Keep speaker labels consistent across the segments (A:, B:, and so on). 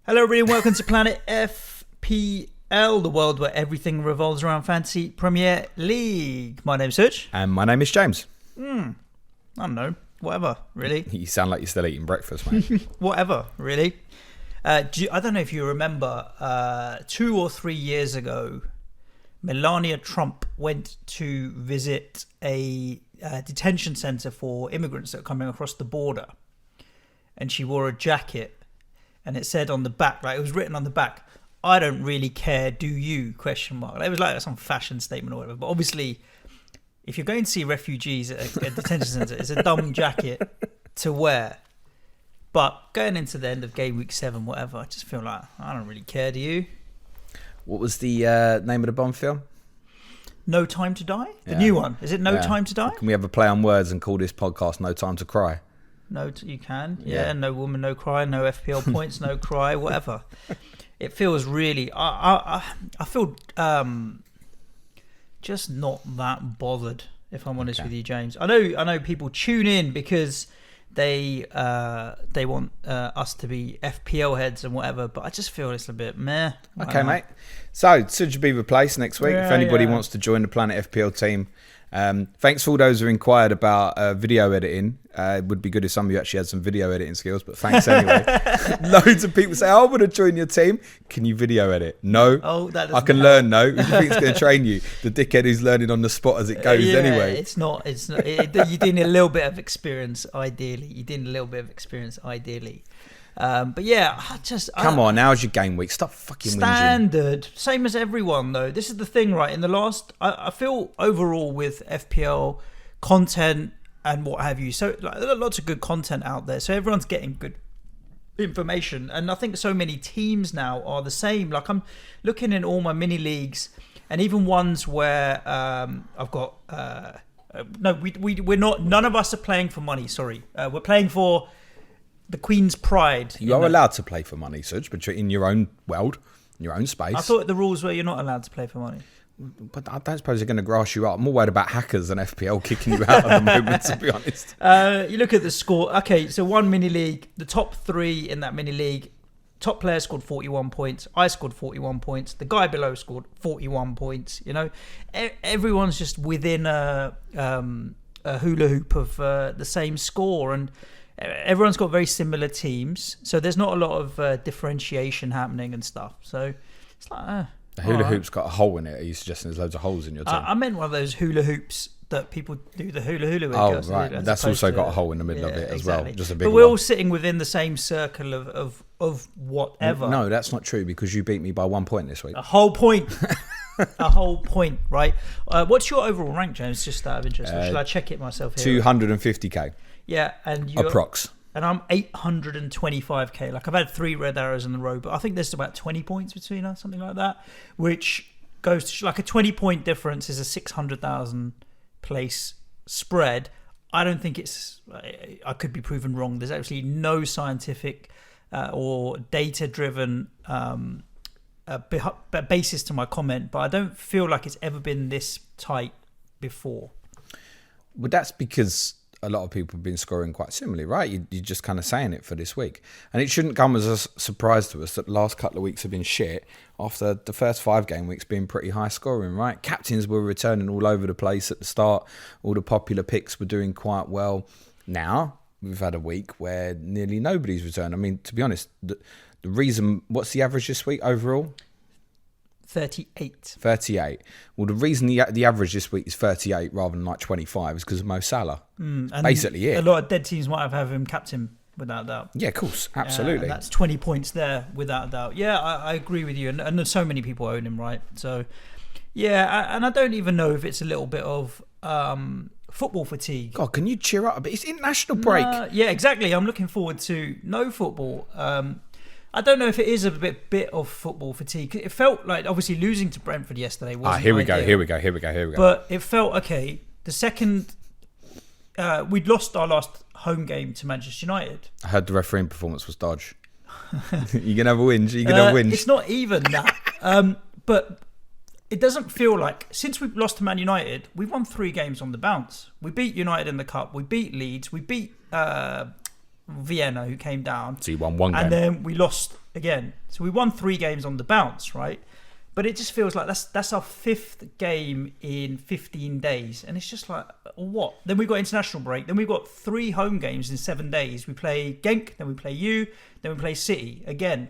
A: Hello, everybody, and welcome to Planet FPL, the world where everything revolves around Fantasy Premier League. My name's Suj.
B: And my name is James.
A: I don't know. Whatever, really.
B: You sound like you're still eating breakfast, mate.
A: Whatever, really. I don't know if you remember, 2 or 3 years ago, Melania Trump went to visit a detention centre for immigrants that are coming across the border. And she wore a jacket. And it said on the back, like it was written on the back, "I don't really care, do you?" Question mark. It was like some fashion statement or whatever. But obviously, if you're going to see refugees at a detention centre, it's a dumb jacket to wear. But going into the end of game week 7, whatever, I just feel like I don't really care, do you?
B: What was the name of the Bond film?
A: No Time to Die? The new one. Is it No Time to Die?
B: Can we have a play on words and call this podcast No Time to Cry?
A: No, you can. Yeah, no woman, no cry, no FPL points, no cry, whatever. It feels really... I feel just not that bothered, if I'm honest with you, James. I know people tune in because they want us to be FPL heads and whatever, but I just feel it's a bit meh.
B: Okay, mate. So, Suj be replaced next week. If anybody wants to join the Planet FPL team, thanks for all those who inquired about video editing. It would be good if some of you actually had some video editing skills, but thanks anyway. Loads of people say, I want to join your team. Can you video edit? No.
A: Oh, that
B: I can learn, no. Who do you think is going to train you? The dickhead who's learning on the spot as it goes anyway.
A: It's not. You need a little bit of experience, ideally. But yeah,
B: Come on, now's your game week. Stop fucking whinging.
A: Standard. Same as everyone, though. This is the thing, right? In the last... I feel overall with FPL content and what have you. So like, there are lots of good content out there. So everyone's getting good information. And I think so many teams now are the same. Like I'm looking in all my mini leagues and even ones where I've got... we're not... None of us are playing for money, sorry. We're playing for... the Queen's pride.
B: You are allowed to play for money, Suj, but you're in your own world, in your own space.
A: I thought the rules were you're not allowed to play for money.
B: But I don't suppose they're going to grass you up. I'm more worried about hackers than FPL kicking you out at the moment, to be honest.
A: You look at the score. Okay, so one mini league, the top 3 in that mini league, top player scored 41 points. I scored 41 points. The guy below scored 41 points. You know, everyone's just within a hula hoop of the same score, and everyone's got very similar teams, so there's not a lot of differentiation happening and stuff. So it's like
B: the hula hoop's got a hole in it. Are you suggesting there's loads of holes in your team?
A: I meant one of those hula hoops that people do the hula with.
B: Oh, right. That's also got a hole in the middle of it as well. Just a big one.
A: But we're all sitting within the same circle of whatever.
B: No, that's not true because you beat me by 1 point this week.
A: A whole point. A whole point, right? What's your overall rank, James? Just out of interest. Should I check it myself here?
B: 250k.
A: Yeah, and you're...
B: Approx.
A: And I'm 825k. Like I've had 3 red arrows in a row, but I think there's about 20 points between us, something like that, which goes to like a 20-point difference is a 600,000 place spread. I don't think it's... I could be proven wrong. There's actually no scientific or data-driven basis to my comment, but I don't feel like it's ever been this tight before.
B: Well, that's because a lot of people have been scoring quite similarly, right? You're just kind of saying it for this week. And it shouldn't come as a surprise to us that the last couple of weeks have been shit after the first 5 game weeks being pretty high scoring, right? Captains were returning all over the place at the start. All the popular picks were doing quite well. Now, we've had a week where nearly nobody's returned. I mean, to be honest, the reason... What's the average this week overall?
A: 38.
B: Well, the reason the average this week is 38 rather than like 25 is because of Mo Salah. Basically,
A: a lot of dead teams might have him captain without a doubt.
B: Yeah, of course, absolutely.
A: That's 20 points there without a doubt. Yeah, I agree with you, and so many people own him, right? So, yeah, and I don't even know if it's a little bit of football fatigue.
B: God, can you cheer up a bit? It's international break.
A: Yeah, exactly. I'm looking forward to no football. I don't know if it is a bit of football fatigue. It felt like obviously losing to Brentford yesterday wasn't
B: Here we
A: ideal.
B: go.
A: But it felt okay. The second we'd lost our last home game to Manchester United.
B: I heard the refereeing performance was dodge. You can have a whinge.
A: It's not even that. But it doesn't feel like since we've lost to Man United, we've won 3 games on the bounce. We beat United in the cup. We beat Leeds. We beat Vienna, who came down.
B: So you won 1 game.
A: And then we lost again. So we won 3 games on the bounce, right? But it just feels like that's our 5th game in 15 days. And it's just like, what? Then we've got international break. Then we've got 3 home games in 7 days. We play Genk, then we play you, then we play City again.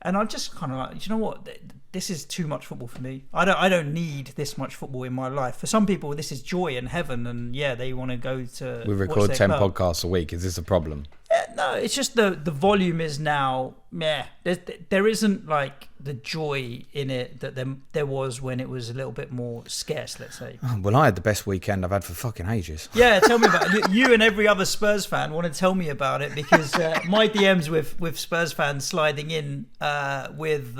A: And I'm just kind of like, you know what? This is too much football for me. I don't need this much football in my life. For some people, this is joy and heaven. And yeah, they want to go to...
B: We record 10 podcasts a week. Is this a problem?
A: No, it's just the volume is now meh. There isn't like the joy in it that there was when it was a little bit more scarce, let's say.
B: Oh, well, I had the best weekend I've had for fucking ages.
A: Yeah, tell me about it. You and every other Spurs fan want to tell me about it, because my DMs with Spurs fans sliding in with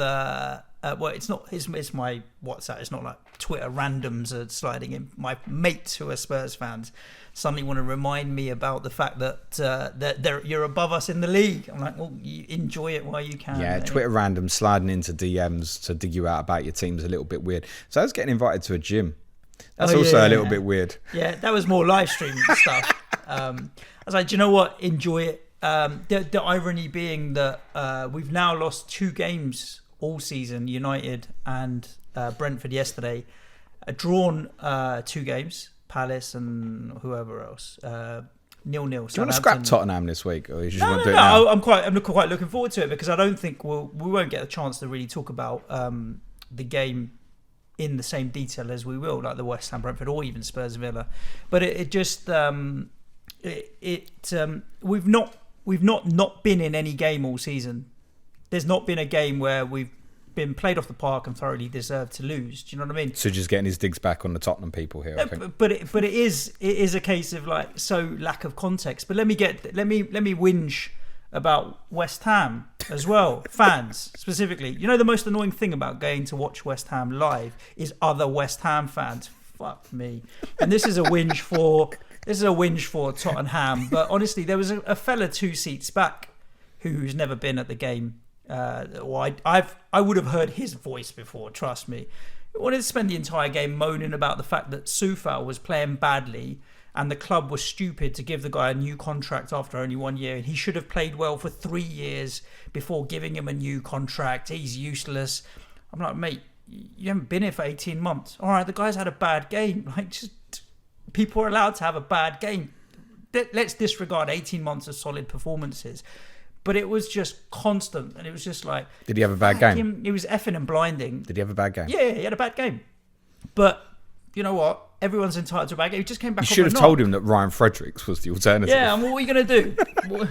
A: well, it's my WhatsApp. It's not like Twitter randoms are sliding in. My mates who are Spurs fans suddenly want to remind me about the fact that you're above us in the league. I'm like, well, you enjoy it while you can.
B: Yeah, Twitter random sliding into DMs to dig you out about your team's a little bit weird. So I was getting invited to a gym. That's a little bit weird.
A: Yeah, that was more live streaming stuff. I was like, do you know what? Enjoy it. The irony being that we've now lost 2 games all season, United and Brentford yesterday. Drawn 2 games, Palace and whoever else. 0-0.
B: Do you want to scrap Tottenham this week, or you just want to do it
A: now?
B: now?
A: I'm quite looking forward to it, because I don't think we won't get a chance to really talk about the game in the same detail as we will, like the West Ham, Brentford, or even Spurs Villa. But it just we've not been in any game all season. There's not been a game where we've been played off the park and thoroughly deserved to lose. Do you know what I mean?
B: So just getting his digs back on the Tottenham people here. I think.
A: But it is a case of like lack of context. But let me whinge about West Ham as well, fans specifically. You know, the most annoying thing about going to watch West Ham live is other West Ham fans. Fuck me. And this is a whinge for Tottenham. But honestly, there was a fella 2 seats back who's never been at the game. I would have heard his voice before, trust me. I wanted to spend the entire game moaning about the fact that Soufal was playing badly and the club was stupid to give the guy a new contract after only 1 year, and he should have played well for 3 years before giving him a new contract. He's useless. I'm like, mate, you haven't been here for 18 months. All right, the guy's had a bad game. Like, just people are allowed to have a bad game. Let's disregard 18 months of solid performances. But it was just constant, and it was just like...
B: Did he have a bad game?
A: He was effing and blinding.
B: Did he have a bad game?
A: Yeah, he had a bad game. But you know what? Everyone's entitled to a bad game. He just came back.
B: You should have told him that Ryan Fredericks was the alternative.
A: Yeah, and what are you going to do?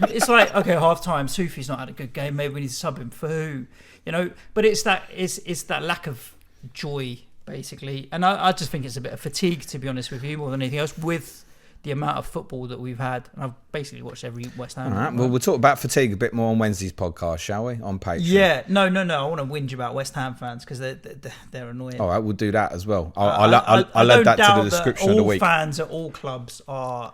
A: It's like, okay, half time, Sufi's not had a good game. Maybe we need to sub him for who? You know, but it's that lack of joy, basically. And I just think it's a bit of fatigue, to be honest with you, more than anything else, with the amount of football that we've had. And I've basically watched every West Ham.
B: All right, well, we'll talk about fatigue a bit more on Wednesday's podcast, shall we? On Patreon.
A: Yeah, no. I want to whinge about West Ham fans because they're annoying.
B: All right, we'll do that as well. I'll add that to the description of the week.
A: All fans at all clubs are.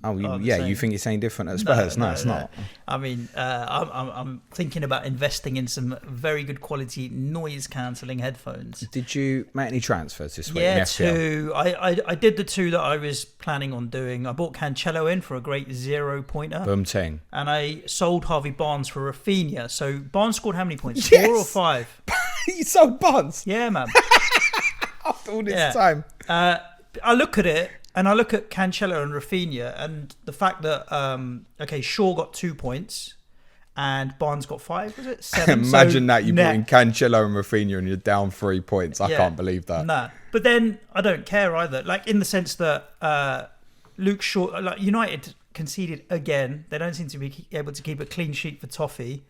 B: You think it's any different at Spurs? No, it's not.
A: I mean, I'm thinking about investing in some very good quality noise cancelling headphones.
B: Did you make any transfers this week?
A: Yeah, 2. I did the 2 that I was planning on doing. I bought Cancelo in for a great 0-pointer.
B: Boom ting.
A: And I sold Harvey Barnes for Rafinha. So Barnes scored how many points?
B: Yes!
A: 4 or 5?
B: You sold Barnes?
A: Yeah, man.
B: After all this time.
A: I look at it, and I look at Cancelo and Rafinha, and the fact that, Shaw got 2 points, and Barnes got 5, was it? 7?
B: Imagine that you bought in Cancelo and Rafinha and you're down 3 points. I can't believe that.
A: Nah. But then I don't care either. Like, in the sense that Luke Shaw, like, United conceded again. They don't seem to be able to keep a clean sheet for Toffee.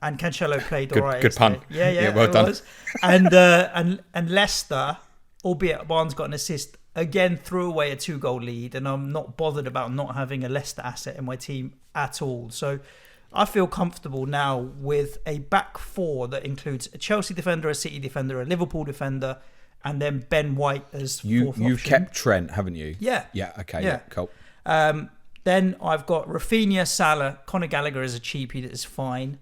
A: And Cancelo played all right.
B: Good pun.
A: Yeah,
B: well done.
A: Was. And Leicester, albeit Barnes got an assist, again threw away a 2-goal lead. And I'm not bothered about not having a Leicester asset in my team at all. So I feel comfortable now with a back 4 that includes a Chelsea defender, a City defender, a Liverpool defender, and then Ben White as fourth option.
B: You've kept Trent, haven't you?
A: Yeah.
B: Yeah, okay. Yeah, cool.
A: Then I've got Rafinha, Salah, Conor Gallagher as a cheapie that is fine.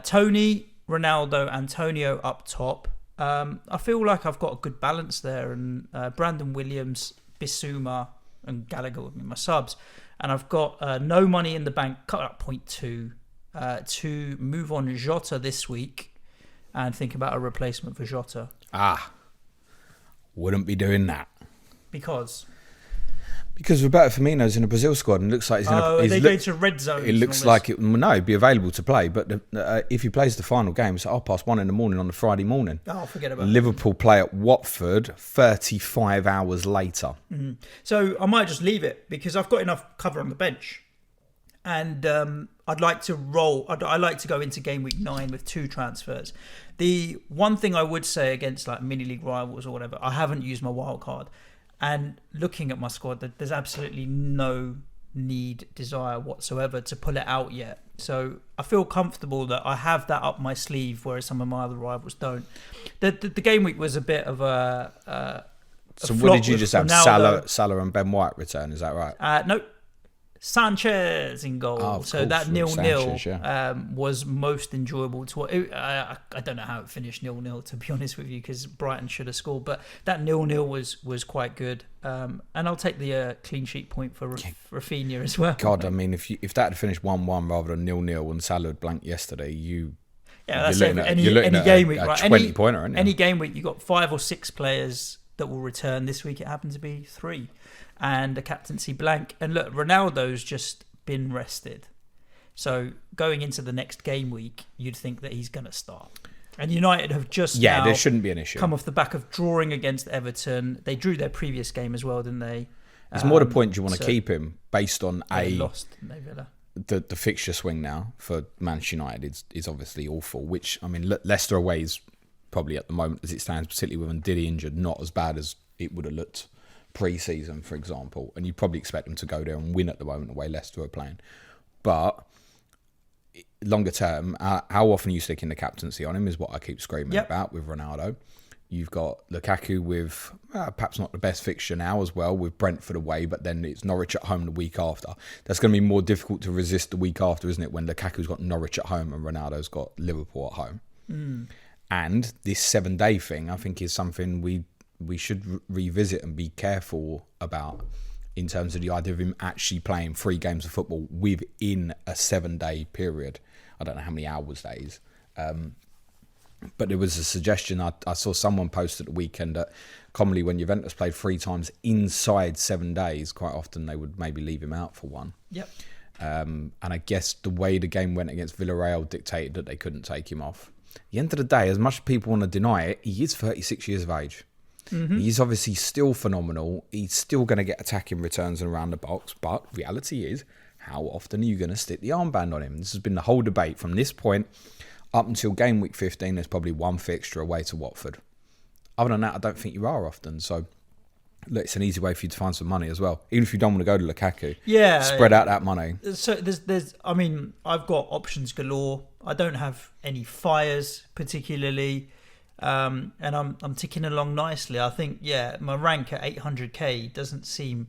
A: Tony, Ronaldo, Antonio up top. I feel like I've got a good balance there. And Brandon Williams, Bissouma, and Gallagher with me, my subs. And I've got no money in the bank, cut up 0.2. to move on Jota this week and think about a replacement for Jota.
B: Wouldn't be doing that.
A: Because
B: Roberto Firmino's in a Brazil squad and it looks like he's going to...
A: are they going to red zone?
B: It looks like he'd be available to play, but if he plays the final game, it's 1:30 in the morning on the Friday morning.
A: Oh, forget about it.
B: Liverpool play at Watford 35 hours later.
A: Mm-hmm. So I might just leave it because I've got enough cover on the bench. And I'd like to roll. I like to go into game week 9 with 2 transfers. The one thing I would say against like mini league rivals or whatever, I haven't used my wild card. And looking at my squad, there's absolutely no desire whatsoever to pull it out yet. So I feel comfortable that I have that up my sleeve, whereas some of my other rivals don't. The game week was a bit of a
B: so what did you just have?
A: Ronaldo.
B: Salah and Ben White return, is that right?
A: No. Sanchez in goal. So that 0-0 was most enjoyable to watch. I don't know how it finished 0-0, to be honest with you, because Brighton should have scored. But that 0-0 was quite good. And I'll take the clean sheet point for Rafinha as well.
B: God, I mean, if that had finished 1-1 rather than 0-0 and Salah had blanked yesterday,
A: that's any game week, right?
B: 20-pointer, aren't you?
A: Any game week, you've got 5 or 6 players that will return. This week it happened to be 3. And a captaincy blank. And look, Ronaldo's just been rested. So going into the next game week, you'd think that he's going to start. And United have just now
B: there shouldn't be an issue.
A: Come off the back of drawing against Everton. They drew their previous game as well, didn't they?
B: It's more the point, do you want to keep him based on
A: lost, didn't they, Villa?
B: The fixture swing now for Manchester United is obviously awful, which, I mean, Leicester away is probably at the moment, as it stands, particularly with Ndidi injured, not as bad as it would have looked pre-season, for example, and you probably expect them to go there and win at the moment the way Leicester are playing. But longer term, how often are you sticking the captaincy on him is what I keep screaming about with Ronaldo. You've got Lukaku with perhaps not the best fixture now as well, with Brentford away, but then it's Norwich at home the week after. That's going to be more difficult to resist the week after, isn't it, when Lukaku's got Norwich at home and Ronaldo's got Liverpool at home. And this 7-day thing, I think, is something we should revisit and be careful about in terms of the idea of him actually playing 3 games of football within a 7-day period. I don't know how many hours that is. But there was a suggestion, I saw someone post at the weekend that commonly when Juventus played 3 times inside 7 days, quite often they would maybe leave him out for one.
A: Yep.
B: And I guess the way the game went against Villarreal dictated that they couldn't take him off. At the end of the day, as much as people want to deny it, he is 36 years of age. Mm-hmm. He's obviously still phenomenal. He's still going to get attacking returns and around the box. But reality is, how often are you going to stick the armband on him? This has been the whole debate from this point up until game week 15. There's probably 1 fixture away to Watford. Other than that, I don't think you are often. So look, it's an easy way for you to find some money as well. Even if you don't want to go to Lukaku, spread out that money.
A: So there's. I mean, I've got options galore. I don't have any fires particularly. And I'm ticking along nicely. I think, my rank at 800k doesn't seem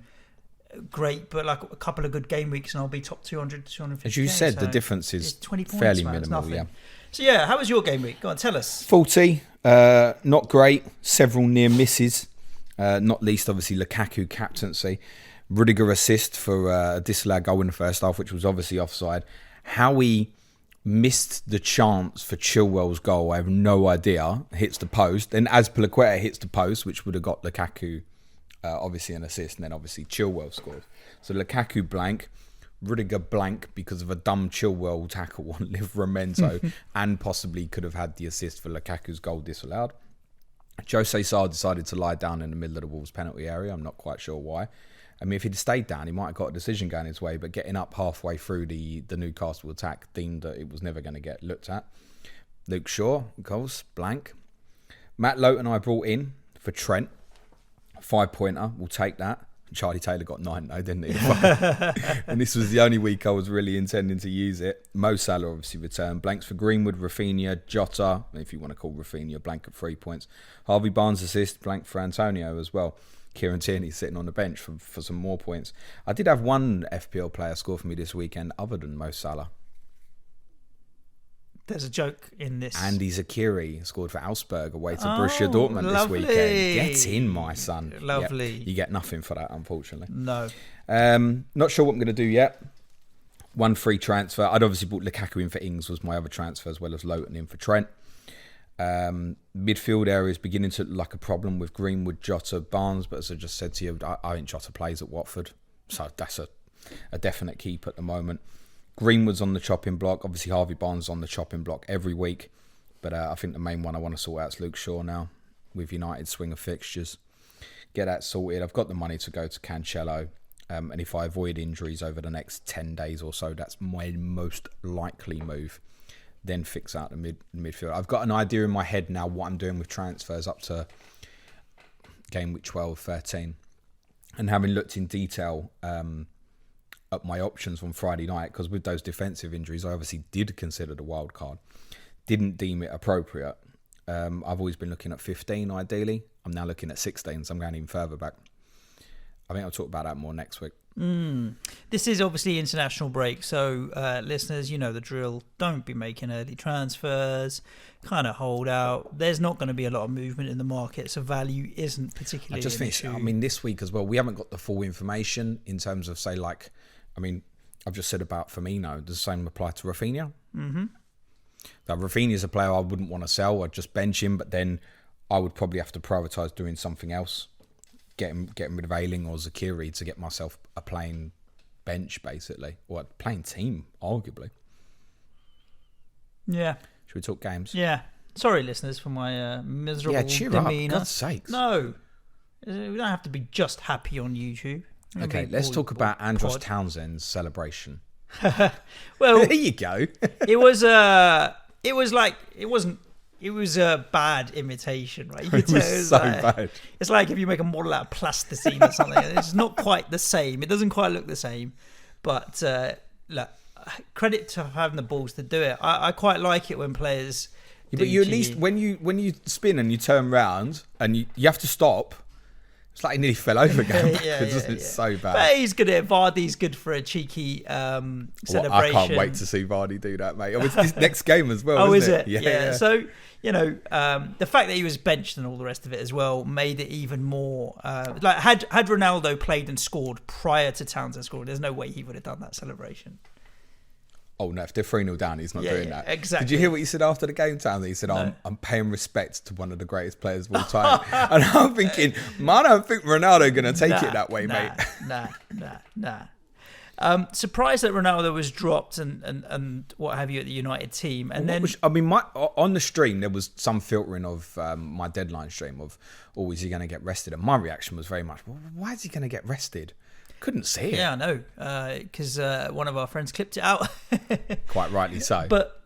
A: great, but like a couple of good game weeks and I'll be top 200, 250.
B: As you said, the difference is 20 points, fairly minimal,
A: So how was your game week? Go on, tell us.
B: 40, not great. Several near misses, not least obviously Lukaku captaincy. Rudiger assist for a disallowed goal in the first half, which was obviously offside. How he missed the chance for Chilwell's goal, I have no idea. Hits the post. Then Azpilicueta hits the post, which would have got Lukaku obviously an assist. And then obviously Chilwell scores. So Lukaku blank. Rudiger blank because of a dumb Chilwell tackle on Livramento and possibly could have had the assist for Lukaku's goal disallowed. Jose Sarr decided to lie down in the middle of the Wolves penalty area. I'm not quite sure why. I mean, if he'd stayed down, he might have got a decision going his way, but getting up halfway through the Newcastle attack deemed that it was never going to get looked at. Luke Shaw, goals, blank. Matt Lowton I brought in for Trent. 5-pointer, we'll take that. Charlie Taylor got 9 though, didn't he? And this was the only week I was really intending to use it. Mo Salah obviously returned. Blanks for Greenwood, Rafinha, Jota, if you want to call Rafinha, blank at 3 points. Harvey Barnes assist, blank for Antonio as well. Kieran Tierney sitting on the bench for some more points. I did have one FPL player score for me this weekend other than Mo Salah.
A: There's a joke in this.
B: Andy Zakiri scored for Augsburg away to Borussia Dortmund this weekend. Get in, my son.
A: Lovely.
B: Yep. You get nothing for that, unfortunately.
A: No.
B: Not sure what I'm going to do yet. One free transfer. I'd obviously bought Lukaku in for Ings, was my other transfer, as well as Lowton in for Trent. Midfield area is beginning to look like a problem with Greenwood, Jota, Barnes, but as I just said to you, I think Jota plays at Watford, so that's a definite keep at the moment. Greenwood's on the chopping block. Obviously, Harvey Barnes is on the chopping block every week, but I think the main one I want to sort out is Luke Shaw now, with United swing of fixtures. Get that sorted. I've got the money to go to Cancelo, and if I avoid injuries over the next 10 days or so, that's my most likely move. Then fix out the midfield. I've got an idea in my head now what I'm doing with transfers up to game week 12, 13. And having looked in detail at my options on Friday night, because with those defensive injuries, I obviously did consider the wild card. Didn't deem it appropriate. I've always been looking at 15 ideally. I'm now looking at 16, so I'm going even further back. I think I'll talk about that more next week.
A: This is obviously international break, so listeners, you know the drill. Don't be making early transfers. Kind of hold out. There's not going to be a lot of movement in the market, so value isn't particularly.
B: I just finished. I mean, this week as well, we haven't got the full information in terms of, say, like, I mean, I've just said about Firmino. Does the same apply to Rafinha? Mm-hmm. Now, Rafinha's a player I wouldn't want to sell. I'd just bench him, but then I would probably have to prioritise doing something else. Getting rid of Ayling or Zakiri to get myself a playing bench, basically, or a playing team, arguably.
A: Yeah.
B: Should we talk games?
A: Yeah. Sorry, listeners, for my miserable
B: cheer
A: demeanour.
B: up, God's sakes.
A: No. We don't have to be just happy on YouTube.
B: Okay, let's talk about Andros Townsend's celebration.
A: Well,
B: there you go.
A: It was a bad imitation, right? You could tell
B: it was so bad.
A: It's like if you make a model out of plasticine or something. It's not quite the same. It doesn't quite look the same. But look, credit to having the balls to do it. I quite like it when players.
B: But you at least when you spin and you turn round and you have to stop. It's like he nearly fell over going backwards, isn't it? So bad.
A: But he's good at it. Vardy's good for a cheeky celebration.
B: I can't wait to see Vardy do that, mate. It's this next game as well.
A: Oh,
B: isn't
A: is it? Yeah. So, you know, the fact that he was benched and all the rest of it as well made it even more. Like had Ronaldo played and scored prior to Townsend scoring, there's no way he would have done that celebration.
B: Oh no! If they're 3-0 down, he's not doing that.
A: Exactly.
B: Did you hear what he said after the game, Townsend? He said, no. "I'm paying respect to one of the greatest players of all time." And I'm thinking, man, I don't think Ronaldo going to take it that way, mate.
A: Nah. Surprised that Ronaldo was dropped and what have you at the United team, and then
B: on the stream there was some filtering of my deadline stream of, is he going to get rested? And my reaction was very much, well, why is he going to get rested? Couldn't see it.
A: Yeah, I know, because one of our friends clipped it out.
B: Quite rightly so.
A: But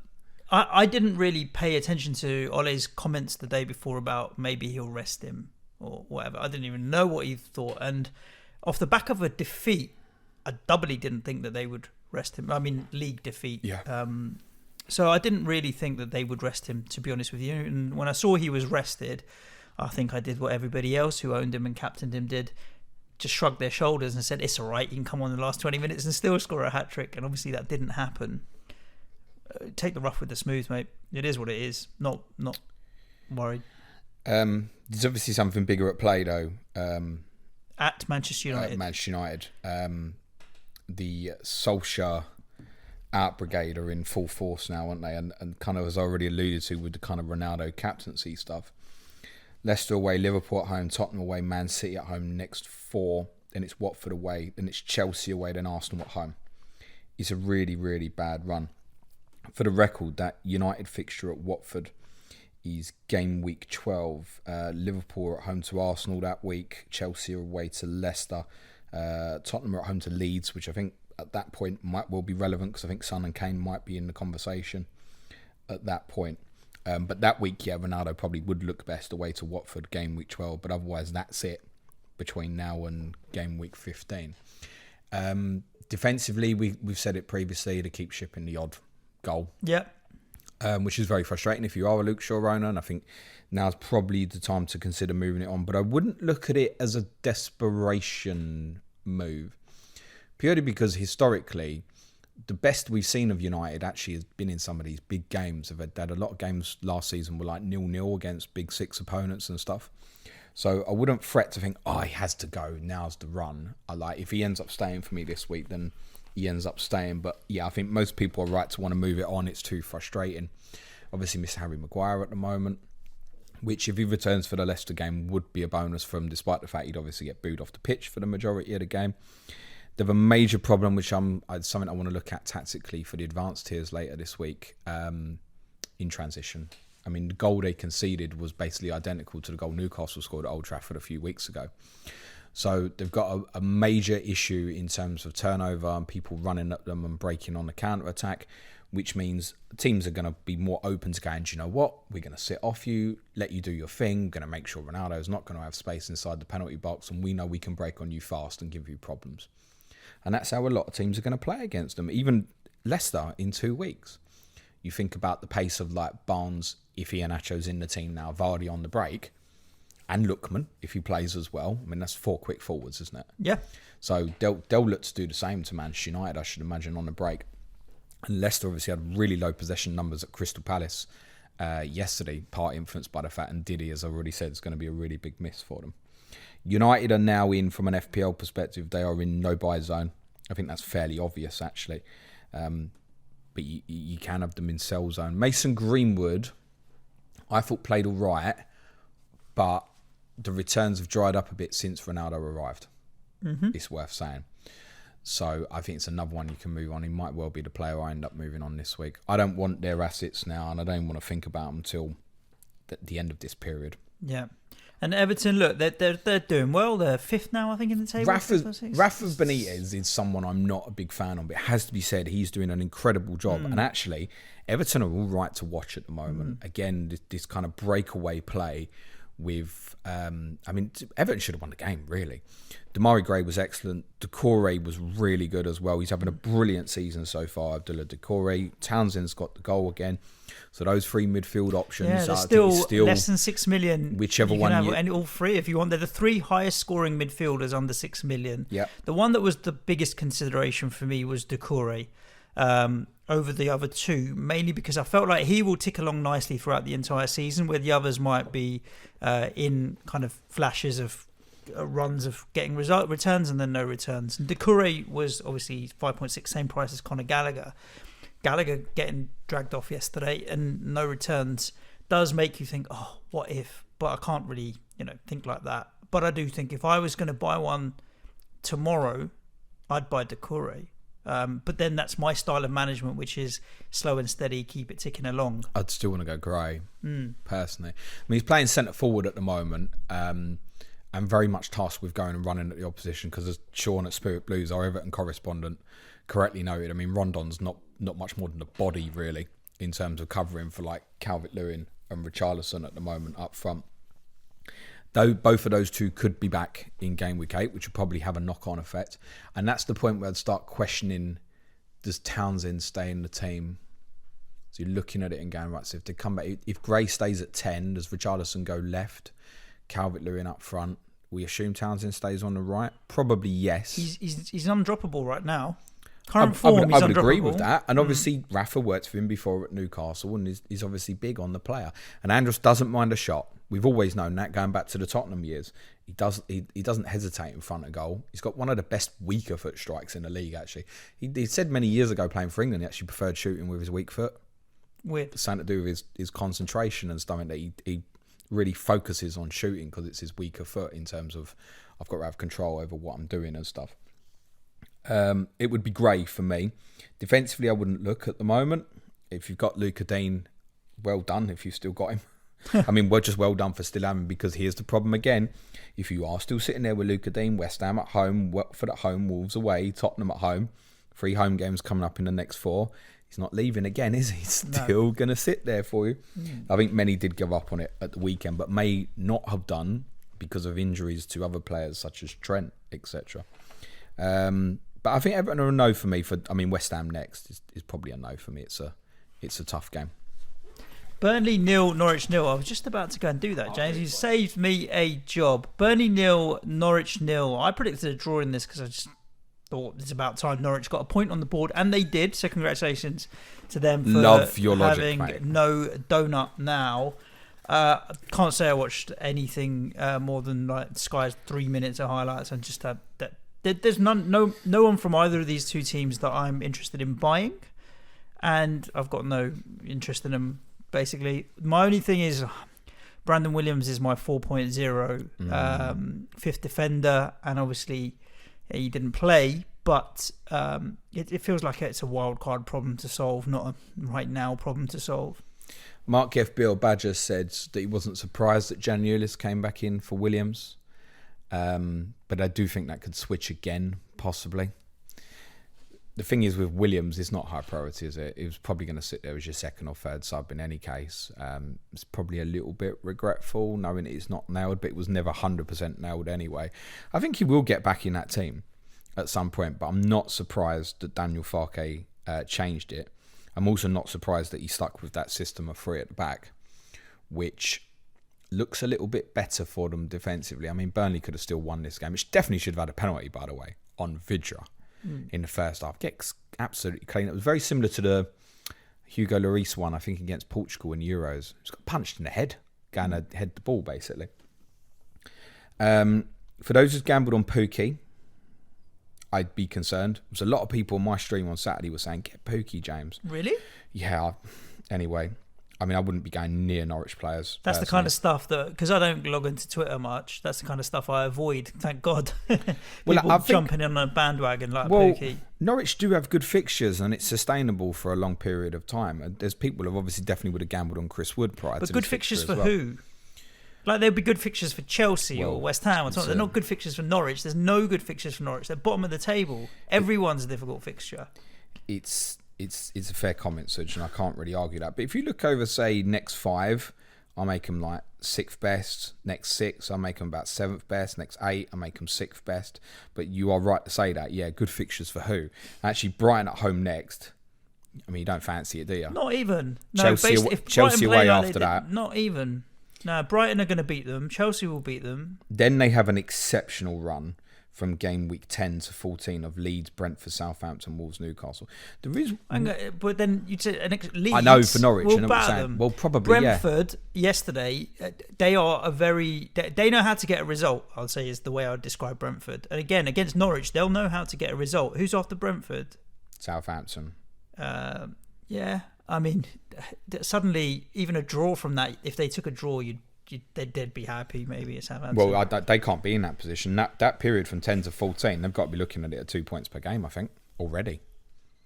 A: I didn't really pay attention to Ole's comments the day before about maybe he'll rest him or whatever. I didn't even know what he thought. And off the back of a defeat, I doubly didn't think that they would rest him. I mean, league defeat.
B: Yeah.
A: So I didn't really think that they would rest him, to be honest with you. And when I saw he was rested, I think I did what everybody else who owned him and captained him did. Just shrugged their shoulders and said, it's all right, you can come on the last 20 minutes and still score a hat-trick. And obviously that didn't happen. Take the rough with the smooth, mate. It is what it is. Not worried.
B: There's obviously something bigger at play, though.
A: At Manchester
B: United. The Solskjaer out brigade are in full force now, aren't they? And kind of, as I already alluded to with the kind of Ronaldo captaincy stuff. Leicester away, Liverpool at home, Tottenham away, Man City at home next 4. Then it's Watford away, then it's Chelsea away, then Arsenal at home. It's a really, really bad run. For the record, that United fixture at Watford is game week 12. Liverpool are at home to Arsenal that week. Chelsea are away to Leicester. Tottenham are at home to Leeds, which I think at that point might well be relevant because I think Son and Kane might be in the conversation at that point. But that week, Ronaldo probably would look best away to Watford, game week 12. But otherwise, that's it between now and game week 15. Defensively, we've said it previously, to keep shipping the odd goal.
A: Yeah.
B: Which is very frustrating if you are a Luke Shaw owner. And I think now's probably the time to consider moving it on. But I wouldn't look at it as a desperation move. Purely because historically, the best we've seen of United actually has been in some of these big games. They've had a lot of games last season were like 0-0 against big 6 opponents and stuff. So I wouldn't fret to think, he has to go. Now's the run. If he ends up staying for me this week, then he ends up staying. But yeah, I think most people are right to want to move it on. It's too frustrating. Obviously, miss Harry Maguire at the moment, which if he returns for the Leicester game would be a bonus for him, despite the fact he'd obviously get booed off the pitch for the majority of the game. They have a major problem, which it's something I want to look at tactically for the advanced tiers later this week, in transition. I mean, the goal they conceded was basically identical to the goal Newcastle scored at Old Trafford a few weeks ago. So they've got a major issue in terms of turnover and people running at them and breaking on the counter-attack, which means teams are going to be more open to going, do you know what? We're going to sit off you, let you do your thing. We're going to make sure Ronaldo's not going to have space inside the penalty box, and we know we can break on you fast and give you problems. And that's how a lot of teams are going to play against them. Even Leicester in 2 weeks. You think about the pace of like Barnes, if Iheanacho's in the team now, Vardy on the break, and Lookman, if he plays as well. I mean, that's 4 quick forwards, isn't it?
A: Yeah.
B: So they'll look to do the same to Manchester United, I should imagine, on the break. And Leicester obviously had really low possession numbers at Crystal Palace yesterday, part influenced by the fact, and Diddy, as I already said, is going to be a really big miss for them. United are now in, from an FPL perspective, they are in no-buy zone. I think that's fairly obvious, actually. But you can have them in sell zone. Mason Greenwood, I thought played all right, but the returns have dried up a bit since Ronaldo arrived. Mm-hmm. It's worth saying. So I think it's another one you can move on. He might well be the player I end up moving on this week. I don't want their assets now, and I don't want to think about them until the end of this period.
A: Yeah. And Everton, look, they're doing well. They're fifth now, I think, in the table.
B: Rafa Benitez is someone I'm not a big fan of, but it has to be said he's doing an incredible job. And actually, Everton are all right to watch at the moment. Again, this kind of breakaway play with... Everton should have won the game, really. Damari Gray was excellent. Doucouré was really good as well. He's having a brilliant season so far, Abdullah Doucouré. Townsend's got the goal again. So those 3 midfield options
A: are still less than 6 million.
B: Whichever one you
A: and all 3 if you want. They're the 3 highest scoring midfielders under 6 million.
B: Yeah.
A: The one that was the biggest consideration for me was Doucouré over the other 2, mainly because I felt like he will tick along nicely throughout the entire season, where the others might be in kind of flashes of runs of getting returns and then no returns. And Doucouré was obviously 5.6, same price as Conor Gallagher. Gallagher getting dragged off yesterday and no returns does make you think, oh, what if? But I can't really, think like that. But I do think if I was going to buy one tomorrow, I'd buy Doucouré. But then that's my style of management, which is slow and steady, keep it ticking along.
B: I'd still want to go Gray, personally. I mean, he's playing centre forward at the moment, and very much tasked with going and running at the opposition, because as Sean at Spirit Blues, our Everton correspondent, correctly noted, I mean, Rondon's not much more than a body, really, in terms of covering for like Calvert-Lewin and Richarlison at the moment up front. Though both of those 2 could be back in game week 8, which would probably have a knock-on effect. And that's the point where I'd start questioning, does Townsend stay in the team? So you're looking at it and going, right, so if they come back, if Gray stays at 10, does Richarlison go left? Calvert-Lewin up front? We assume Townsend stays on the right? Probably yes.
A: He's undroppable right now.
B: I would agree with that. And obviously, Rafa worked for him before at Newcastle and is obviously big on the player. And Andros doesn't mind a shot. We've always known that, going back to the Tottenham years. He doesn't hesitate in front of goal. He's got one of the best weaker foot strikes in the league, actually. He said many years ago, playing for England, he actually preferred shooting with his weak foot.
A: Weird.
B: Something to do with his concentration and something that he really focuses on shooting, because it's his weaker foot in terms of, I've got to have control over what I'm doing and stuff. It would be Gray for me. Defensively, I wouldn't look at the moment. If you've got Luka Dean, well done if you've still got him. I mean, we're just well done for still having, because here's the problem again. If you are still sitting there with Luka Dean, West Ham at home, Watford at home, Wolves away, Tottenham at home, 3 home games coming up in the next 4, he's not leaving again, is he? He's still going to sit there for you. I think many did give up on it at the weekend, but may not have done because of injuries to other players such as Trent, etc. But I think Everton are a no for me. West Ham next is probably a no for me. It's a tough game.
A: Burnley 0, Norwich 0. I was just about to go and do that, James. You saved me a job. Burnley 0, Norwich 0. I predicted a draw in this because I just thought it's about time Norwich got a point on the board, and they did. So congratulations to them for
B: Love your
A: having
B: logic, mate.
A: no donut now. Can't say I watched anything more than like Sky's 3 minutes of highlights and just that there's no one from either of these two teams that I'm interested in buying, and I've got no interest in them. Basically, my only thing is Brandon Williams is my 4.0 fifth defender, and obviously he didn't play, but it feels like it's a wild card problem to solve, not a right now problem to solve.
B: Mark FBL Badger said that he wasn't surprised that Januelis came back in for Williams, but I do think that could switch again, possibly. The thing is with Williams, it's not high priority, is it? He was probably going to sit there as your second or third sub in any case. It's probably a little bit regretful knowing it's not nailed, but it was never 100% nailed anyway. I think he will get back in that team at some point, but I'm not surprised that Daniel Farke changed it. I'm also not surprised that he stuck with that system of three at the back, which looks a little bit better for them defensively. I mean, Burnley could have still won this game, which definitely should have had a penalty, by the way, on Vidra. In the first half. Gets absolutely clean. It was very similar to the Hugo Lloris one, I think, against Portugal in Euros. He got punched in the head, going to head the ball, basically. For those who's gambled on Pookie, I'd be concerned. There was a lot of people on my stream on Saturday were saying, get Pookie, James.
A: Really?
B: Yeah. Anyway, I mean, I wouldn't be going near Norwich players.
A: That's personally the kind of stuff that, because I don't log into Twitter much, that's the kind of stuff I avoid, thank God. People jumping on a bandwagon like Pookie.
B: Norwich do have good fixtures and it's sustainable for a long period of time. And there's people who obviously definitely would have gambled on Chris Wood prior to this.
A: But good fixtures for who? Like, there'd be good fixtures for Chelsea or West Ham. They're not good fixtures for Norwich. There's no good fixtures for Norwich. They're bottom of the table. Everyone's a difficult fixture.
B: It's a fair comment, Suj, and I can't really argue that. But if you look over, say, next 5, I'll make them like 6th best. Next 6, I'll make them about 7th best. Next 8, I'll make them 6th best. But you are right to say that. Yeah, good fixtures for who? Actually, Brighton at home next. I mean, you don't fancy it, do you?
A: Not even. No,
B: Chelsea away after that.
A: Not even. No, Brighton are going to beat them. Chelsea will beat them.
B: Then they have an exceptional run from game week 10 to 14 of Leeds, Brentford, Southampton, Wolves, Newcastle.
A: But then you'd say Leeds.
B: I know for Norwich,
A: will
B: I know what you're saying.
A: Them.
B: Well, probably,
A: Brentford, yesterday, they are they know how to get a result, I'll say, is the way I would describe Brentford. And again, against Norwich, they'll know how to get a result. Who's after Brentford?
B: Southampton.
A: Yeah. I mean, suddenly, even a draw from that, if they took a draw, they'd be happy maybe at Southampton.
B: Well, they can't be in that position. That period from 10 to 14, they've got to be looking at it at 2 points per game, I think, already.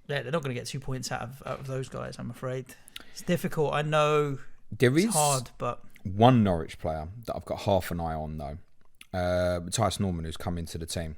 A: Yeah, they're not going to get 2 points out of those guys, I'm afraid. It's difficult. I know
B: it's
A: hard, but...
B: one Norwich player that I've got half an eye on, though. Tyson Norman, who's come into the team,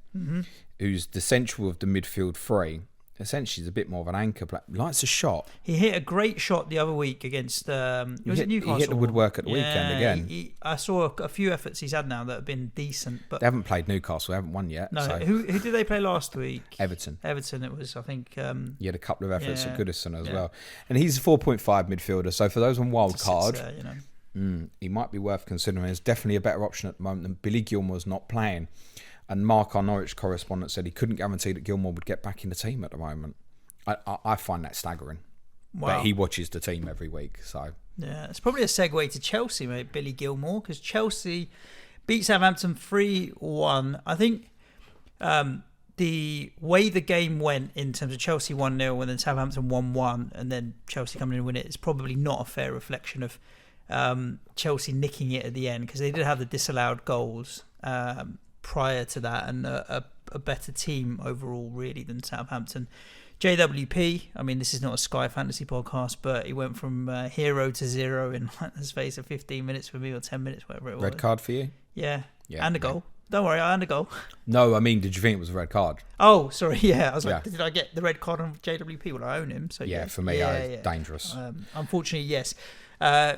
B: who's the central of the midfield three. Essentially, he's a bit more of an anchor player. Likes a shot.
A: He hit a great shot the other week against Newcastle.
B: He hit the woodwork at the weekend again.
A: I saw a few efforts he's had now that have been decent. But
B: they haven't played Newcastle. They haven't won yet.
A: No,
B: so.
A: Who did they play last week?
B: Everton.
A: It was, I think.
B: He had a couple of efforts at Goodison as well. And he's a 4.5 midfielder. So for those on wild card, he might be worth considering. There's definitely a better option at the moment than Billy Gilmore's not playing. And Mark, our Norwich correspondent, said he couldn't guarantee that Gilmore would get back in the team at the moment. I find that staggering. Wow. But he watches the team every week, so...
A: Yeah, it's probably a segue to Chelsea, mate, Billy Gilmore, because Chelsea beat Southampton 3-1. I think the way the game went in terms of Chelsea 1-0 and then Southampton 1-1 and then Chelsea coming in and win it is probably not a fair reflection of Chelsea nicking it at the end, because they did have the disallowed goals prior to that and a better team overall, really, than Southampton. JWP, I mean, this is not a Sky Fantasy podcast, but he went from hero to zero in the space of 15 minutes for me, or 10 minutes, whatever it was.
B: Red card for you?
A: Yeah. And a goal. Don't worry, I earned a goal.
B: No, I mean, did you think it was a red card?
A: Oh, sorry, yeah. I was like, did I get the red card on JWP? Well, I own him. So
B: for me, dangerous.
A: Unfortunately, yes.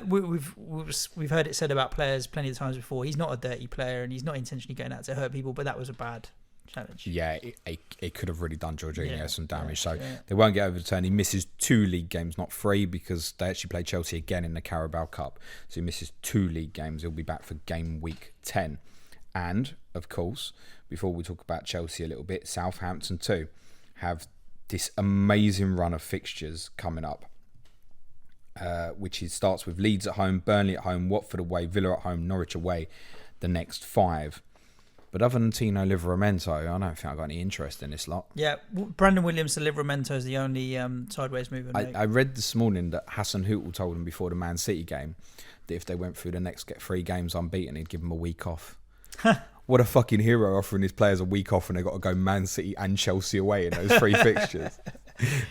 A: We've heard it said about players plenty of times before. He's not a dirty player and he's not intentionally going out to hurt people, but that was a bad challenge.
B: Yeah, it could have really done Jorginho some damage. They won't get overturned. He misses 2 league games, not 3, because they actually play Chelsea again in the Carabao Cup. So he misses 2 league games. He'll be back for game week 10. And, of course, before we talk about Chelsea a little bit, Southampton too have this amazing run of fixtures coming up, which starts with Leeds at home, Burnley at home, Watford away, Villa at home, Norwich away, the next 5. But other than Tino Livramento, I don't think I've got any interest in this lot.
A: Yeah, Brandon Williams to Livramento is the only sideways movement.
B: I read this morning that Hassan Hootel told him before the Man City game that if they went through the next 3 games unbeaten, he'd give them a week off. What a fucking hero offering his players a week off when they've got to go Man City and Chelsea away in those 3 fixtures.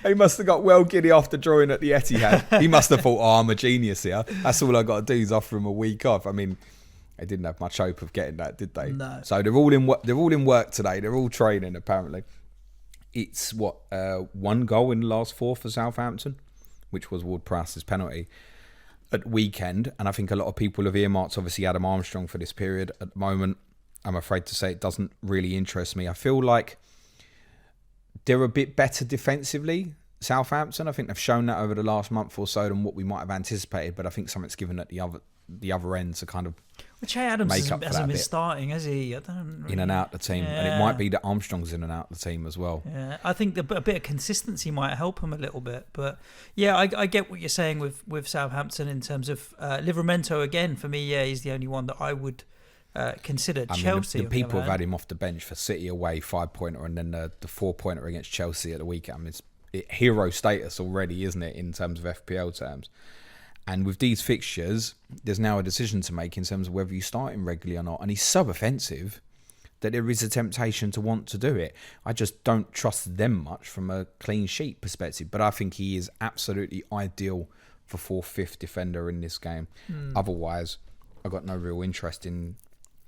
B: He must have got well giddy after drawing at the Etihad. He must have thought, I'm a genius here. That's all I got to do is offer him a week off. I mean, they didn't have much hope of getting that, did they?
A: No.
B: So they're all in work today. They're all training, apparently. It's 1 goal in the last 4 for Southampton, which was Ward-Prowse's penalty at weekend. And I think a lot of people have earmarked, obviously, Adam Armstrong for this period. At the moment, I'm afraid to say it doesn't really interest me. I feel like they're a bit better defensively, Southampton. I think they've shown that over the last month or so than what we might have anticipated, but I think something's given at the other end to kind of
A: Che Adams
B: make up for
A: hasn't been
B: bit.
A: starting, has he? I don't really...
B: In and out the team.
A: Yeah.
B: And it might be that Armstrong's in and out the team as well.
A: Yeah, I think a bit of consistency might help him a little bit. But yeah, I get what you're saying with Southampton in terms of Livramento. Again, for me, yeah, he's the only one that I would consider.
B: I mean,
A: Chelsea.
B: the people have had him off the bench for City away, 5-pointer, and then the 4-pointer against Chelsea at the weekend. I mean, it's hero status already, isn't it, in terms of FPL terms? And with these fixtures, there's now a decision to make in terms of whether you start him regularly or not. And he's so offensive that there is a temptation to want to do it. I just don't trust them much from a clean sheet perspective. But I think he is absolutely ideal for 4th, 5th defender in this game. Otherwise, I've got no real interest in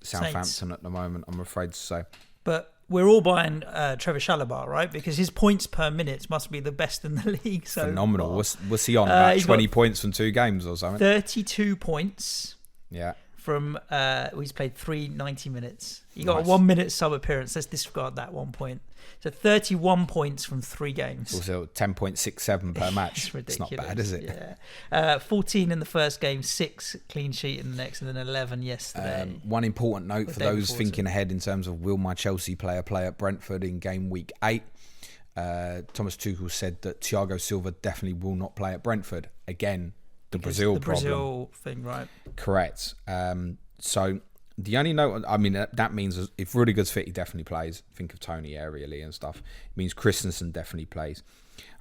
B: Southampton
A: Saints
B: at the moment, I'm afraid to say.
A: But we're all buying Trevor Shalabar, right? Because his points per minute must be the best in the league. So
B: phenomenal. What's he on? About 20 points from 2 games or something?
A: 32 points.
B: Yeah.
A: From he's played 90 minutes. He got
B: Nice.
A: a 1 minute sub appearance. Let's disregard that 1 point. So 31 points from 3 games.
B: Also 10.67 per match.
A: It's ridiculous.
B: It's not bad, is it?
A: Yeah. 14 in the first game, 6 clean sheet in the next, and then 11 yesterday.
B: One important note for those
A: before,
B: thinking ahead in terms of will my Chelsea player play at Brentford in game week 8. Thomas Tuchel said that Thiago Silva definitely will not play at Brentford. Again, the Brazil problem.
A: Brazil thing, right?
B: Correct. So the only note, I mean, that means if Rudiger's fit, he definitely plays. Think of Tony aerially and stuff. It means Christensen definitely plays.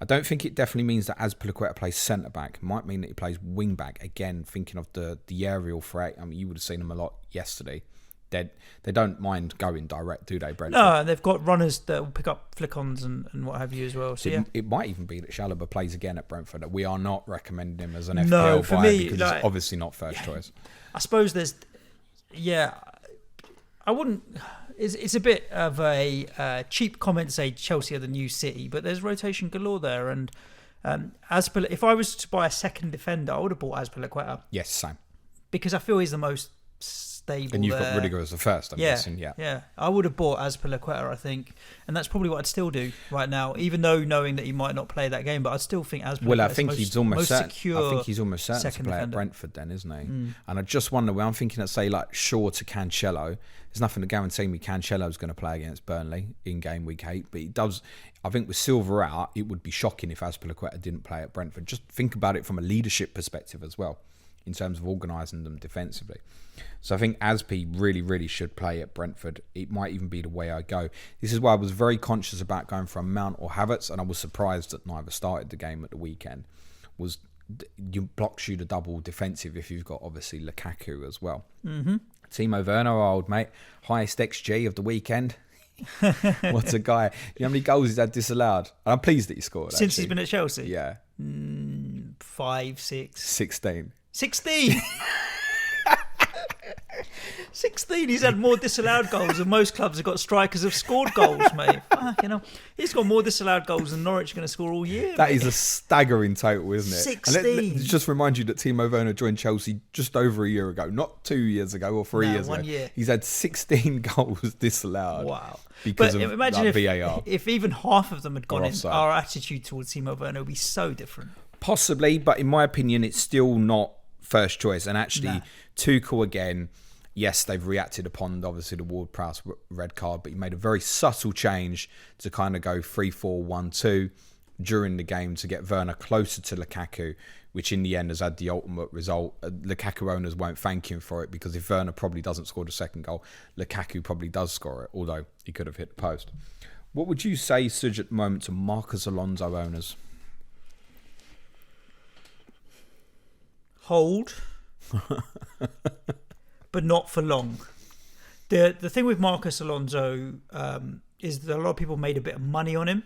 B: I don't think it definitely means that Azpilicueta plays centre back. It might mean that he plays wing back. Again, thinking of the aerial threat. I mean, you would have seen him a lot yesterday. They don't mind going direct, do they, Brentford?
A: No, and they've got runners that will pick up flick-ons and what have you as well. So yeah.
B: It might even be that Shalabar plays again at Brentford. We are not recommending him as an FPL
A: for
B: buy
A: me,
B: because
A: like,
B: he's obviously not first choice.
A: I suppose there's... Yeah, I wouldn't... It's a bit of a cheap comment to say Chelsea are the new City, but there's rotation galore there. And if I was to buy a second defender, I would have bought Azpilicueta.
B: Yes, same.
A: Because I feel he's the most stable.
B: And you've
A: there.
B: got Rudiger as the first, I'm guessing. Yeah.
A: I would have bought Azpilicueta, I think. And that's probably what I'd still do right now, even though knowing that he might not play that game. But I'd still think Azpilicueta
B: Well, I think he's almost certain.
A: secure.
B: I think he's almost certain to play
A: defender
B: at Brentford then, isn't he? And I just wonder, when I'm thinking of, say, like Shaw to Cancelo, there's nothing to guarantee me Cancelo's going to play against Burnley in game week 8. But he does. I think with Silva out, it would be shocking if Azpilicueta didn't play at Brentford. Just think about it from a leadership perspective as well, in terms of organising them defensively. So I think Azpi really, really should play at Brentford. It might even be the way I go. This is why I was very conscious about going for a Mount or Havertz, and I was surprised that neither started the game at the weekend. You blocks you the double defensive if you've got obviously Lukaku as well. Mm-hmm. Timo Werner, our old mate, highest XG of the weekend. What a guy. You know how many goals he's had disallowed? And I'm pleased that he scored.
A: Since he's been at Chelsea?
B: Yeah.
A: 5, 6.
B: 16.
A: 16! 16. He's had more disallowed goals than most clubs have got strikers have scored goals, mate. Fucking hell. He's got more disallowed goals than Norwich are going to score all year.
B: That is a staggering total, isn't it?
A: 16.
B: And let just remind you that Timo Werner joined Chelsea just over a year ago, not 2 years ago or 3 years
A: 1
B: ago.
A: year.
B: He's had 16 goals disallowed.
A: Wow.
B: Because
A: but
B: of
A: imagine
B: VAR.
A: if even half of them had gone in,
B: offside.
A: our attitude towards Timo Werner would be so different.
B: Possibly, but in my opinion, it's still not first choice. And actually, Tuchel again, yes, they've reacted upon obviously the Ward-Prowse red card, but he made a very subtle change to kind of go 3-4-1-2 during the game to get Werner closer to Lukaku, which in the end has had the ultimate result. Lukaku owners won't thank him for it, because if Werner probably doesn't score the second goal, Lukaku probably does score it, although he could have hit the post. What would you say, Suj, at the moment to Marcus Alonso owners?
A: Hold, but not for long. The thing with Marcus Alonso is that a lot of people made a bit of money on him.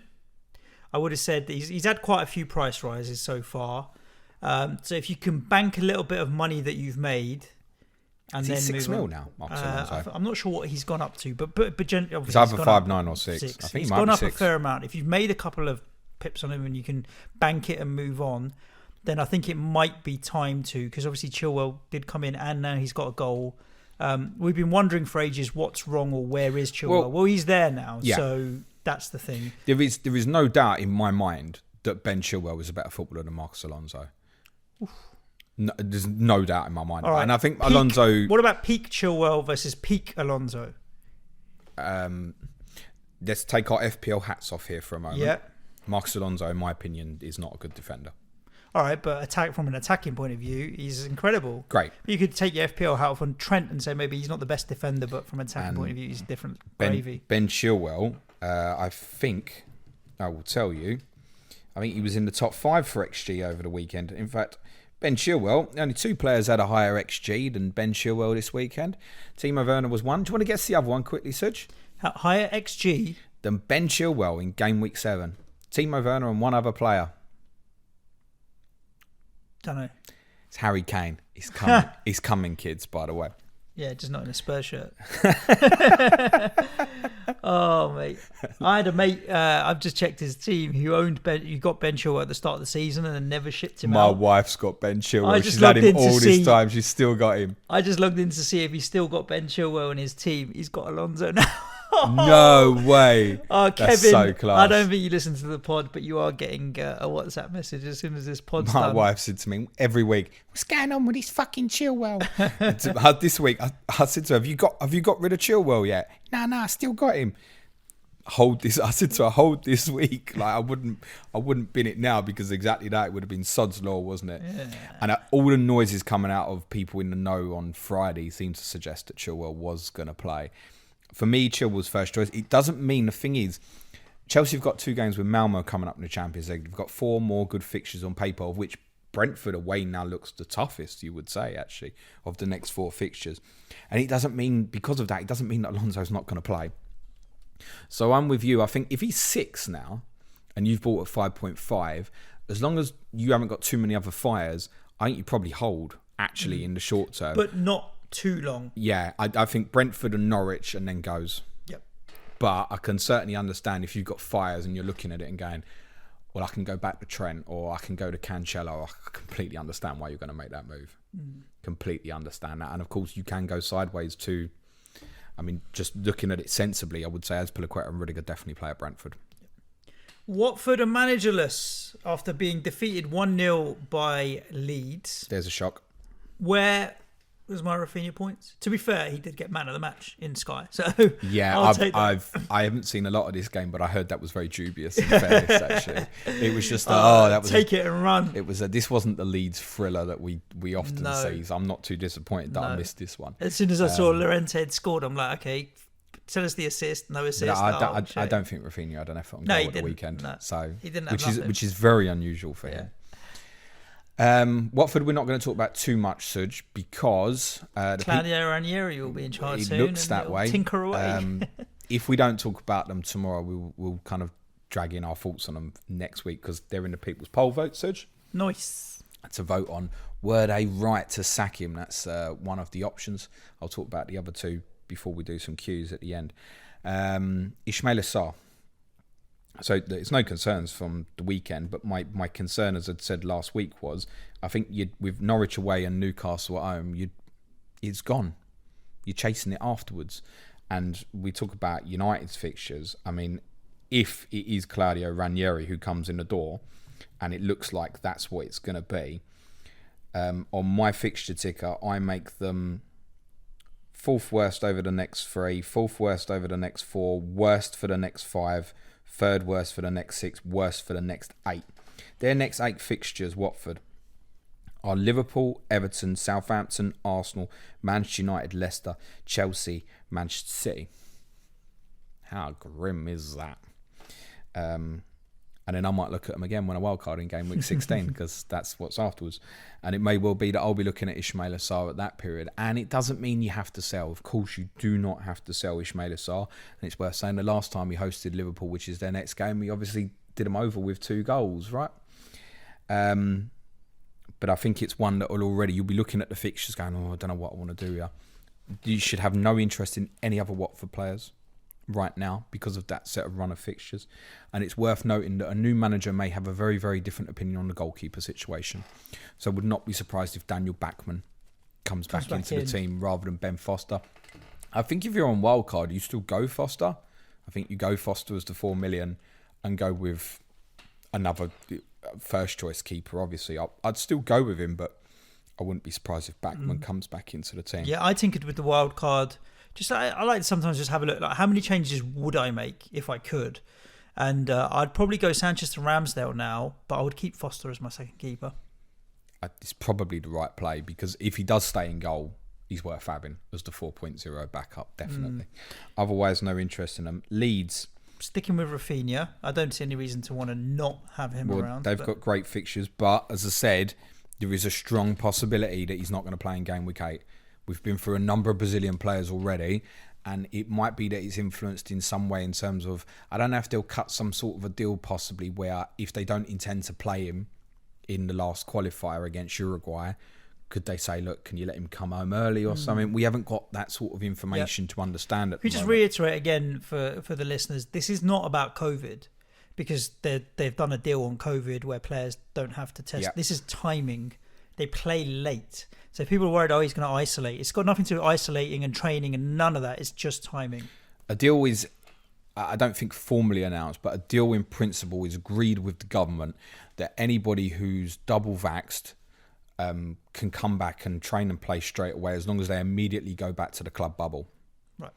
A: I would have said that he's had quite a few price rises so far. So if you can bank a little bit of money that you've made, and
B: is
A: then
B: he 6 mil
A: on,
B: now, Marcus Alonso?
A: I'm not sure what he's gone up to, but generally,
B: it's either 5.9 or 6. I think
A: he's
B: he might
A: gone
B: be
A: up
B: 6.
A: a fair amount. If you've made a couple of pips on him and you can bank it and move on, then I think it might be time to, because obviously Chilwell did come in and now he's got a goal. We've been wondering for ages what's wrong or where is Chilwell. Well, he's there now, so that's the thing.
B: There is no doubt in my mind that Ben Chilwell is a better footballer than Marcus Alonso. No, there's no doubt in my mind.
A: Right.
B: And I think Alonso...
A: What about peak Chilwell versus peak Alonso?
B: Let's take our FPL hats off here for a moment.
A: Yeah.
B: Marcus Alonso, in my opinion, is not a good defender.
A: All right, but from an attacking point of view, he's incredible.
B: Great.
A: You could take your FPL hat off on Trent and say maybe he's not the best defender, but from an attacking point of view, he's different gravy.
B: Ben Chilwell, I think, I will tell you, I think he was in the top 5 for XG over the weekend. In fact, Ben Chilwell, only 2 players had a higher XG than Ben Chilwell this weekend. Timo Werner was 1. Do you want to guess the other one quickly, Suj?
A: Higher XG?
B: Than Ben Chilwell in game week 7. Timo Werner and one other player.
A: Don't know.
B: It's Harry Kane. He's coming. He's coming, kids, by the way.
A: Yeah, just not in a Spurs shirt. Oh, mate. I had a mate, I've just checked his team, who got Ben Chilwell at the start of the season and then never shipped him out.
B: My wife's got Ben Chilwell.
A: She's
B: had him all this time. She's still got him.
A: I just logged in to see if he's still got Ben Chilwell in his team. He's got Alonso now.
B: No way.
A: Oh, Kevin,
B: that's so class.
A: I don't think you listen to the pod, but you are getting a WhatsApp message as soon as this pod's done.
B: My wife said to me every week, "What's going on with this fucking Chilwell?" This week, I said to her, "Have you got rid of Chilwell yet?" No, I still got him. Hold this. I said to her, "Hold this week." Like I wouldn't bin it now, because exactly that, it would have been sod's law, wasn't it?
A: Yeah.
B: And all the noises coming out of people in the know on Friday seem to suggest that Chilwell was going to play. For me, Chilwell's first choice. It doesn't mean, the thing is, Chelsea have got 2 games with Malmo coming up in the Champions League. They've got 4 more good fixtures on paper, of which Brentford away now looks the toughest, you would say, actually, of the next 4 fixtures. And it doesn't mean, because of that, it doesn't mean that Alonso's not going to play. So I'm with you. I think if he's 6 now, and you've bought at 5.5, as long as you haven't got too many other fires, I think you probably hold, actually, in the short term.
A: But not too long.
B: Yeah, I think Brentford and Norwich and then goes.
A: Yep.
B: But I can certainly understand if you've got fires and you're looking at it and going, well, I can go back to Trent or I can go to Cancelo. I completely understand why you're going to make that move. Completely understand that. And of course, you can go sideways too. I mean, just looking at it sensibly, I would say Azpilicueta and Rudiger definitely play at Brentford.
A: Watford are managerless after being defeated 1-0 by Leeds.
B: There's a shock.
A: Where was my Rafinha points? To be fair, he did get man of the match in Sky. So
B: yeah, I haven't seen a lot of this game, but I heard that was very dubious. In fairness, actually, it was just that was
A: take it and run.
B: It was this wasn't the Leeds thriller that we often see. So I'm not too disappointed that I missed this one.
A: As soon as I saw Llorente had scored, I'm like, okay, tell us the assist. No assist.
B: I don't think Rafinha had an effort on goal at the weekend.
A: No,
B: so
A: he didn't have
B: which is very unusual for him. Watford, we're not going to talk about too much, Suj, because
A: Claudio Ranieri will be in charge soon.
B: It looks that way.
A: Tinker away.
B: If we don't talk about them tomorrow, we'll kind of drag in our thoughts on them next week, because they're in the people's poll vote, Suj.
A: Nice.
B: To vote on, were they right to sack him? That's one of the options. I'll talk about the other 2 before we do some cues at the end. Ismaila Sarr. So it's no concerns from the weekend, but my concern, as I'd said last week, was I think with Norwich away and Newcastle at home, it's gone. You're chasing it afterwards. And we talk about United's fixtures. I mean, if it is Claudio Ranieri who comes in the door, and it looks like that's what it's going to be, on my fixture ticker, I make them 4th worst over the next 3, 4th worst over the next 4, worst for the next 5, 3rd worst for the next 6, worst for the next 8. Their next 8 fixtures, Watford: are Liverpool, Everton, Southampton, Arsenal, Manchester United, Leicester, Chelsea, Manchester City. How grim is that? And then I might look at them again when I wildcard in game week 16 because that's what's afterwards. And it may well be that I'll be looking at Ismaila Sarr at that period. And it doesn't mean you have to sell. Of course, you do not have to sell Ismaila Sarr. And it's worth saying the last time we hosted Liverpool, which is their next game, we obviously did them over with 2 goals, right? But I think it's one that you'll be looking at the fixtures going, I don't know what I want to do here. You should have no interest in any other Watford players right now because of that set of run of fixtures. And it's worth noting that a new manager may have a very, very different opinion on the goalkeeper situation. So I would not be surprised if Daniel Bachmann comes back into the team rather than Ben Foster. I think if you're on wildcard, you still go Foster. I think you go Foster as the 4 million and go with another first choice keeper, obviously. I'd still go with him, but I wouldn't be surprised if Bachmann comes back into the team.
A: Yeah, I tinkered with the wild card. Just I like to sometimes just have a look, like how many changes would I make if I could? And I'd probably go Sanchez to Ramsdale now, but I would keep Foster as my second keeper.
B: It's probably the right play because if he does stay in goal, he's worth having as the 4.0 backup, definitely. Otherwise, no interest in him. Leeds.
A: Sticking with Rafinha, I don't see any reason to want to not have him around.
B: They've got great fixtures, but as I said, there is a strong possibility that he's not going to play in game week 8. We've been through a number of Brazilian players already, and it might be that it's influenced in some way in terms of, I don't know if they'll cut some sort of a deal possibly where if they don't intend to play him in the last qualifier against Uruguay, could they say, look, can you let him come home early or something? We haven't got that sort of information to understand it.
A: Can you just reiterate again for the listeners, this is not about COVID because they've done a deal on COVID where players don't have to test. This is timing. They play late. So if people are worried, he's going to isolate. It's got nothing to do with isolating and training and none of that. It's just timing.
B: A deal is, I don't think formally announced, but a deal in principle is agreed with the government that anybody who's double vaxxed can come back and train and play straight away as long as they immediately go back to the club bubble.
A: Right.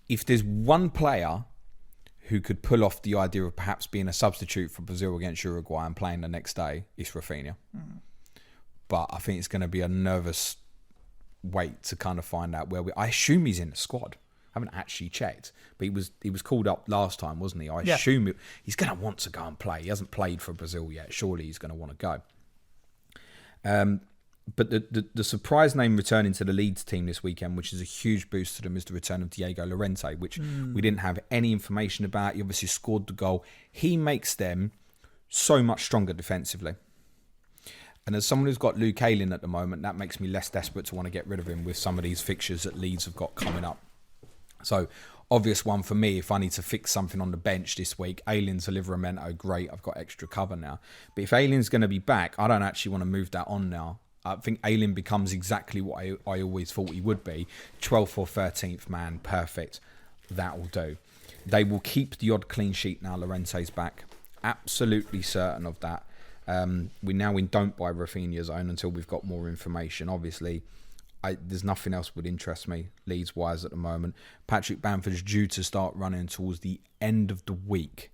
B: If there's one player who could pull off the idea of perhaps being a substitute for Brazil against Uruguay and playing the next day, it's Rafinha. But I think it's going to be a nervous wait to kind of find out where I assume he's in the squad. I haven't actually checked, but he was called up last time, wasn't he? I assume he's going to want to go and play. He hasn't played for Brazil yet. Surely he's going to want to go. But the surprise name returning to the Leeds team this weekend, which is a huge boost to them, is the return of Diego Llorente, which we didn't have any information about. He obviously scored the goal. He makes them so much stronger defensively. And as someone who's got Luke Ayling at the moment, that makes me less desperate to want to get rid of him with some of these fixtures that Leeds have got coming up. So, obvious one for me, if I need to fix something on the bench this week, Ayling's a Livramento, great, I've got extra cover now. But if Ayling's going to be back, I don't actually want to move that on now. I think Ayling becomes exactly what I always thought he would be. 12th or 13th man, perfect. That will do. They will keep the odd clean sheet now Llorente's back. Absolutely certain of that. We now don't buy Rafinha's own until we've got more information. Obviously, there's nothing else would interest me Leeds-wise at the moment. Patrick Bamford's due to start running towards the end of the week.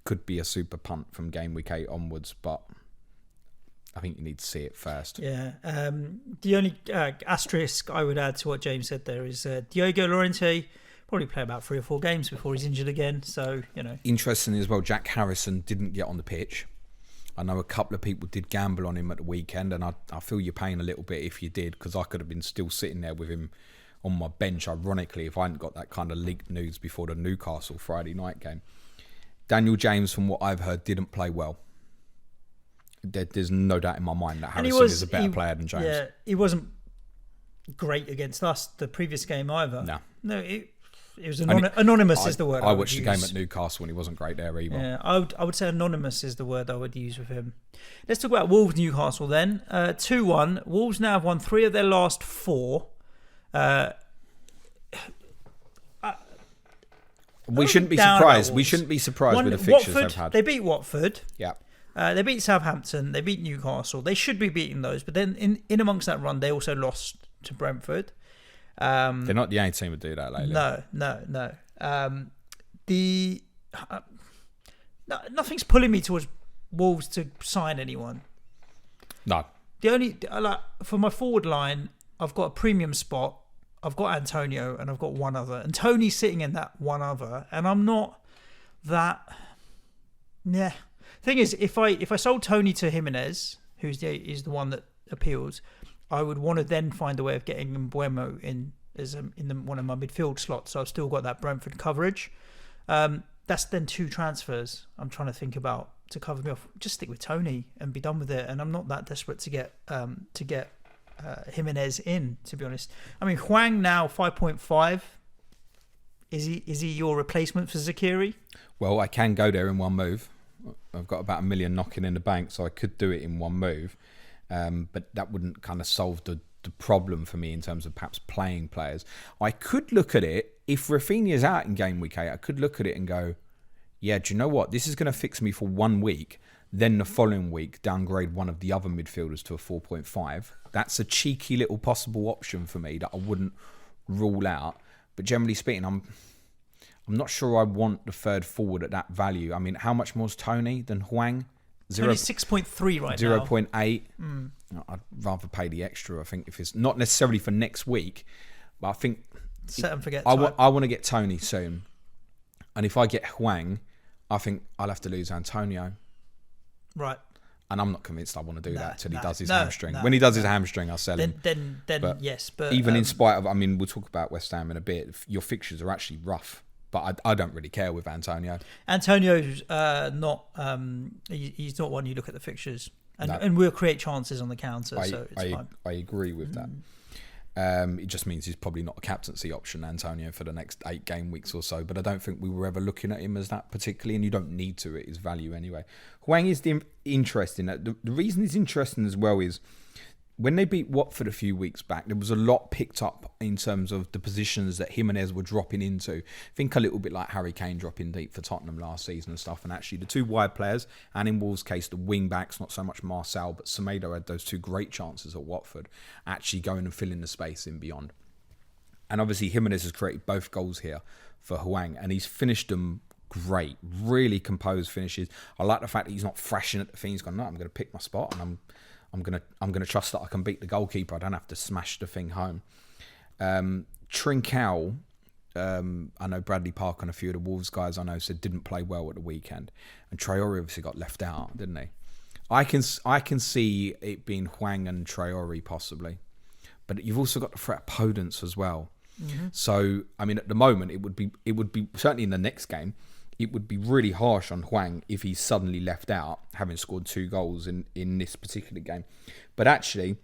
B: Could be a super punt from game week 8 onwards, but I think you need to see it first.
A: Yeah. The only asterisk I would add to what James said there is Diego Llorente probably play about 3 or 4 games before he's injured again. So,
B: Interesting as well, Jack Harrison didn't get on the pitch. I know a couple of people did gamble on him at the weekend, and I feel your pain a little bit if you did, because I could have been still sitting there with him on my bench, ironically, if I hadn't got that kind of leaked news before the Newcastle Friday night game. Daniel James, from what I've heard, didn't play well. There's no doubt in my mind that Harrison is a better player than James.
A: Yeah, he wasn't great against us the previous game either. No, it was anonymous is the word I
B: watched the game at Newcastle and he wasn't great there either.
A: Yeah, I would say anonymous is the word I would use with him. Let's talk about Wolves Newcastle then. 2-1. Wolves now have won 3 of their last 4.
B: We shouldn't be surprised. We shouldn't be surprised with the fixtures they've had.
A: They beat Watford.
B: Yeah.
A: They beat Southampton. They beat Newcastle. They should be beating those. But then in amongst that run, they also lost to Brentford.
B: They're not the only team to do that lately.
A: No. Nothing's pulling me towards Wolves to sign anyone.
B: No.
A: for my forward line, I've got a premium spot. I've got Antonio and I've got one other, and Tony's sitting in that one other, and I'm not that. Yeah. Thing is, if I sold Tony to Jimenez, is the one that appeals, I would want to then find a way of getting Mbuemo in as one of my midfield slots. So I've still got that Brentford coverage. That's then 2 transfers I'm trying to think about to cover me off. Just stick with Tony and be done with it. And I'm not that desperate to get Jimenez in, to be honest. I mean, Hwang now 5.5. Is he your replacement for Zakiri?
B: Well, I can go there in one move. I've got about $1 million knocking in the bank, so I could do it in one move. But that wouldn't kind of solve the problem for me in terms of perhaps playing players. I could look at it, if Rafinha's out in game week 8, I could look at it and go, yeah, do you know what? This is going to fix me for 1 week. Then the following week, downgrade one of the other midfielders to a 4.5. That's a cheeky little possible option for me that I wouldn't rule out. But generally speaking, I'm not sure I want the third forward at that value. I mean, how much more is Tony than Hwang?
A: Only 6.3 right
B: 0.8.
A: now.
B: 0.8. I'd rather pay the extra, I think, if it's not necessarily for next week. But I think
A: set and forget.
B: I want to get Tony soon. And if I get Hwang, I think I'll have to lose Antonio.
A: Right.
B: And I'm not convinced I want to do that till he does his hamstring. When he does his hamstring, I'll sell him.
A: Then yes. But
B: even in spite of, I mean, we'll talk about West Ham in a bit. Your fixtures are actually rough. But I don't really care with Antonio.
A: Antonio's not. He's not one you look at the fixtures, and we'll create chances on the counter. So it's fine.
B: I agree with that. It just means he's probably not a captaincy option, Antonio, for the next 8 game weeks or so. But I don't think we were ever looking at him as that particularly, and you don't need to at his value anyway. Hwang is interesting. The reason he's interesting as well is when they beat Watford a few weeks back, there was a lot picked up in terms of the positions that Jimenez were dropping into. Think a little bit like Harry Kane dropping deep for Tottenham last season and stuff. And actually the 2 wide players, and in Wolves' case, the wing backs, not so much Marcel, but Semedo had those 2 great chances at Watford, actually going and filling the space in beyond. And obviously Jimenez has created both goals here for Hwang, and he's finished them great, really composed finishes. I like the fact that he's not thrashing at the thing. He's gone, no, I'm going to pick my spot, and I'm gonna trust that I can beat the goalkeeper. I don't have to smash the thing home. Trincao, I know Bradley Park and a few of the Wolves guys I know said didn't play well at the weekend, and Traore obviously got left out, didn't he? I can see it being Hwang and Traore possibly, but you've also got the threat of Podence as well. Mm-hmm. So I mean, at the moment, it would be certainly in the next game. It would be really harsh on Hwang if he's suddenly left out, having scored 2 goals in this particular game. But actually,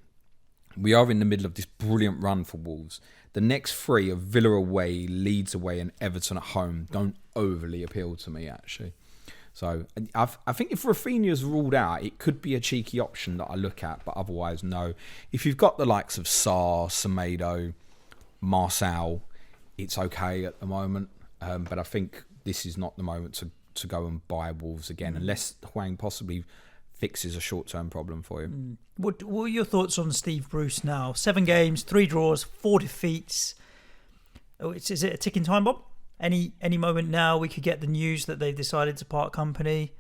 B: we are in the middle of this brilliant run for Wolves. The next 3 of Villa away, Leeds away, and Everton at home don't overly appeal to me, actually. So I think if Rafinha's ruled out, it could be a cheeky option that I look at, but otherwise, no. If you've got the likes of Sarr, Semedo, Marcel, it's okay at the moment. But I think this is not the moment to go and buy Wolves again, unless Hwang possibly fixes a short-term problem for you.
A: What are your thoughts on Steve Bruce now? 7 games, 3 draws, 4 defeats. Is it a ticking time bomb? Any moment now we could get the news that they've decided to part company?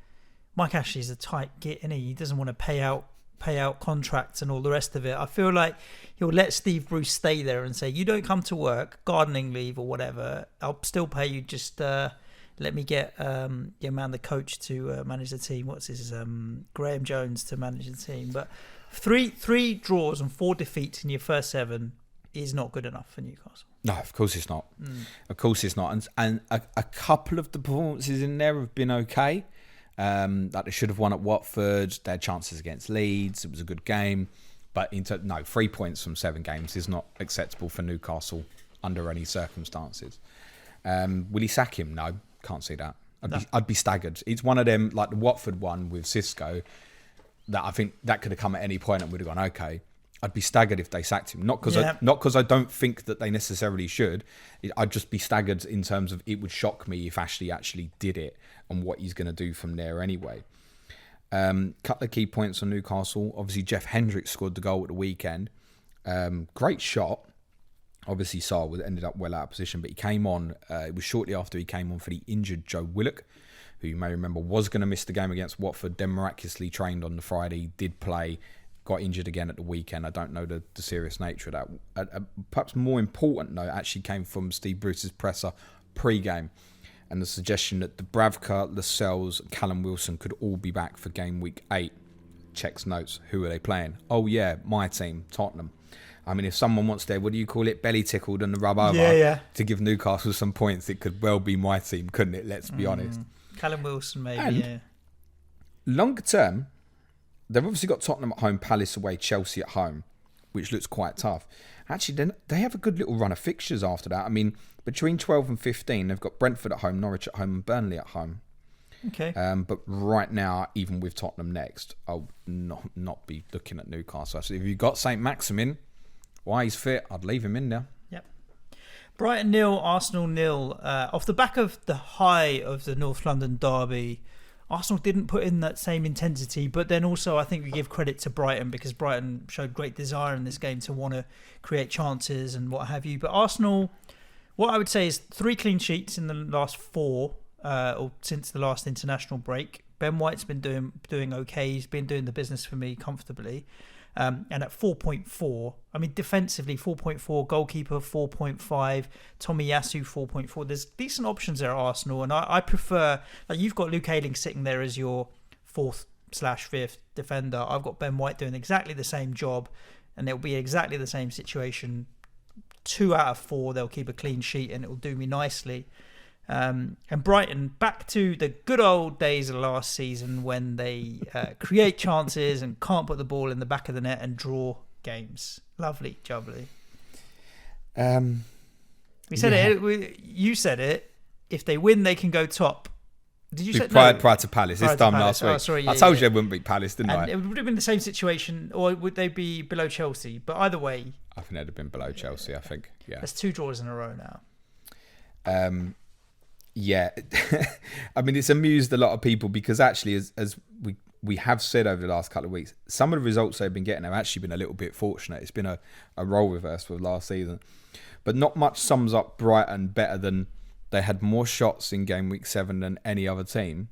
A: Mike Ashley's a tight git, isn't he? He doesn't want to pay out contracts and all the rest of it. I feel like he'll let Steve Bruce stay there and say, you don't come to work, gardening leave or whatever, I'll still pay you, just let me get your man, the coach, to manage the team. What's his Graham Jones to manage the team. But three draws and 4 defeats in your first 7 is not good enough for Newcastle.
B: No, of course it's not. Of course it's not. And a couple of the performances in there have been okay. Like they should have won at Watford. They had chances against Leeds. It was a good game. But 3 points from 7 games is not acceptable for Newcastle under any circumstances. Will he sack him? No, can't see that. I'd be staggered. It's one of them, like the Watford one with Xisco, that I think that could have come at any point and would have gone, okay. I'd be staggered if they sacked him. Not because I don't think that they necessarily should. I'd just be staggered in terms of it would shock me if Ashley actually did it and what he's going to do from there anyway. Couple of key points on Newcastle. Obviously, Jeff Hendricks scored the goal at the weekend. Great shot. Obviously, Salah ended up well out of position, but he came on. It was shortly after he came on for the injured Joe Willock, who you may remember was going to miss the game against Watford, then miraculously trained on the Friday, did play, got injured again at the weekend. I don't know the serious nature of that. Perhaps more important note actually came from Steve Bruce's presser pre-game, and the suggestion that Dubravka, Lascelles, and Callum Wilson could all be back for game week 8. Checks notes. Who are they playing? Oh yeah, my team, Tottenham. I mean, if someone wants their, what do you call it, belly tickled and the rub over to give Newcastle some points, it could well be my team, couldn't it? Let's be honest.
A: Callum Wilson, maybe,
B: and longer term, they've obviously got Tottenham at home, Palace away, Chelsea at home, which looks quite tough. Actually, they have a good little run of fixtures after that. I mean, between 12 and 15, they've got Brentford at home, Norwich at home, and Burnley at home.
A: Okay.
B: But right now, even with Tottenham next, I'll not be looking at Newcastle. So if you've got St. Maximin, why he's fit, I'd leave him in there.
A: Yep. Brighton 0, Arsenal 0. Off the back of the high of the North London derby, Arsenal didn't put in that same intensity, but then also I think we give credit to Brighton because Brighton showed great desire in this game to want to create chances and what have you. But Arsenal, what I would say is 3 clean sheets in the last 4, or since the last international break. Ben White's been doing okay. He's been doing the business for me comfortably. And at 4.4, I mean, defensively, 4.4, goalkeeper 4.5, Tomiyasu 4.4. There's decent options there at Arsenal, and I prefer, like, you've got Luke Ayling sitting there as your 4th/5th defender. I've got Ben White doing exactly the same job, and it'll be exactly the same situation. 2 out of 4, they'll keep a clean sheet, and it'll do me nicely. And Brighton, back to the good old days of last season when they create chances and can't put the ball in the back of the net and draw games. Lovely, jubbly. We said it. You said it. If they win, they can go top. Did you say
B: prior to Palace this time last week?
A: Oh, sorry,
B: I told you I wouldn't beat Palace, didn't I?
A: It would have been the same situation, or would they be below Chelsea? But either way,
B: I think they'd have been below Chelsea. I think. Yeah.
A: There's 2 draws in a row now.
B: Yeah, I mean, it's amused a lot of people because actually, as we have said over the last couple of weeks, some of the results they've been getting have actually been a little bit fortunate. It's been a role reverse with last season. But not much sums up Brighton better than they had more shots in game week 7 than any other team.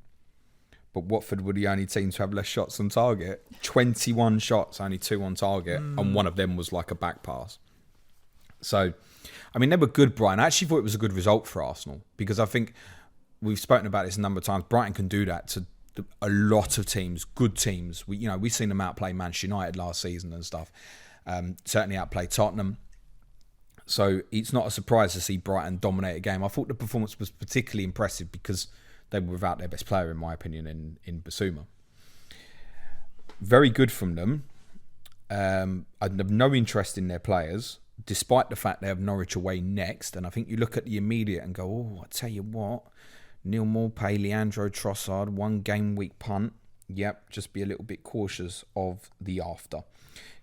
B: But Watford were the only team to have less shots on target. 21 shots, only 2 on target, and one of them was like a back pass. So, I mean, they were good, Brighton. I actually thought it was a good result for Arsenal because I think we've spoken about this a number of times. Brighton can do that to a lot of teams, good teams. We've seen them outplay Manchester United last season and stuff. Certainly outplay Tottenham. So it's not a surprise to see Brighton dominate a game. I thought the performance was particularly impressive because they were without their best player, in my opinion, in Basuma. Very good from them. I have no interest in their players, despite the fact they have Norwich away next. And I think you look at the immediate and go, oh, I tell you what, Neil Maupay, Leandro Trossard, 1 game week punt. Yep, just be a little bit cautious of the after.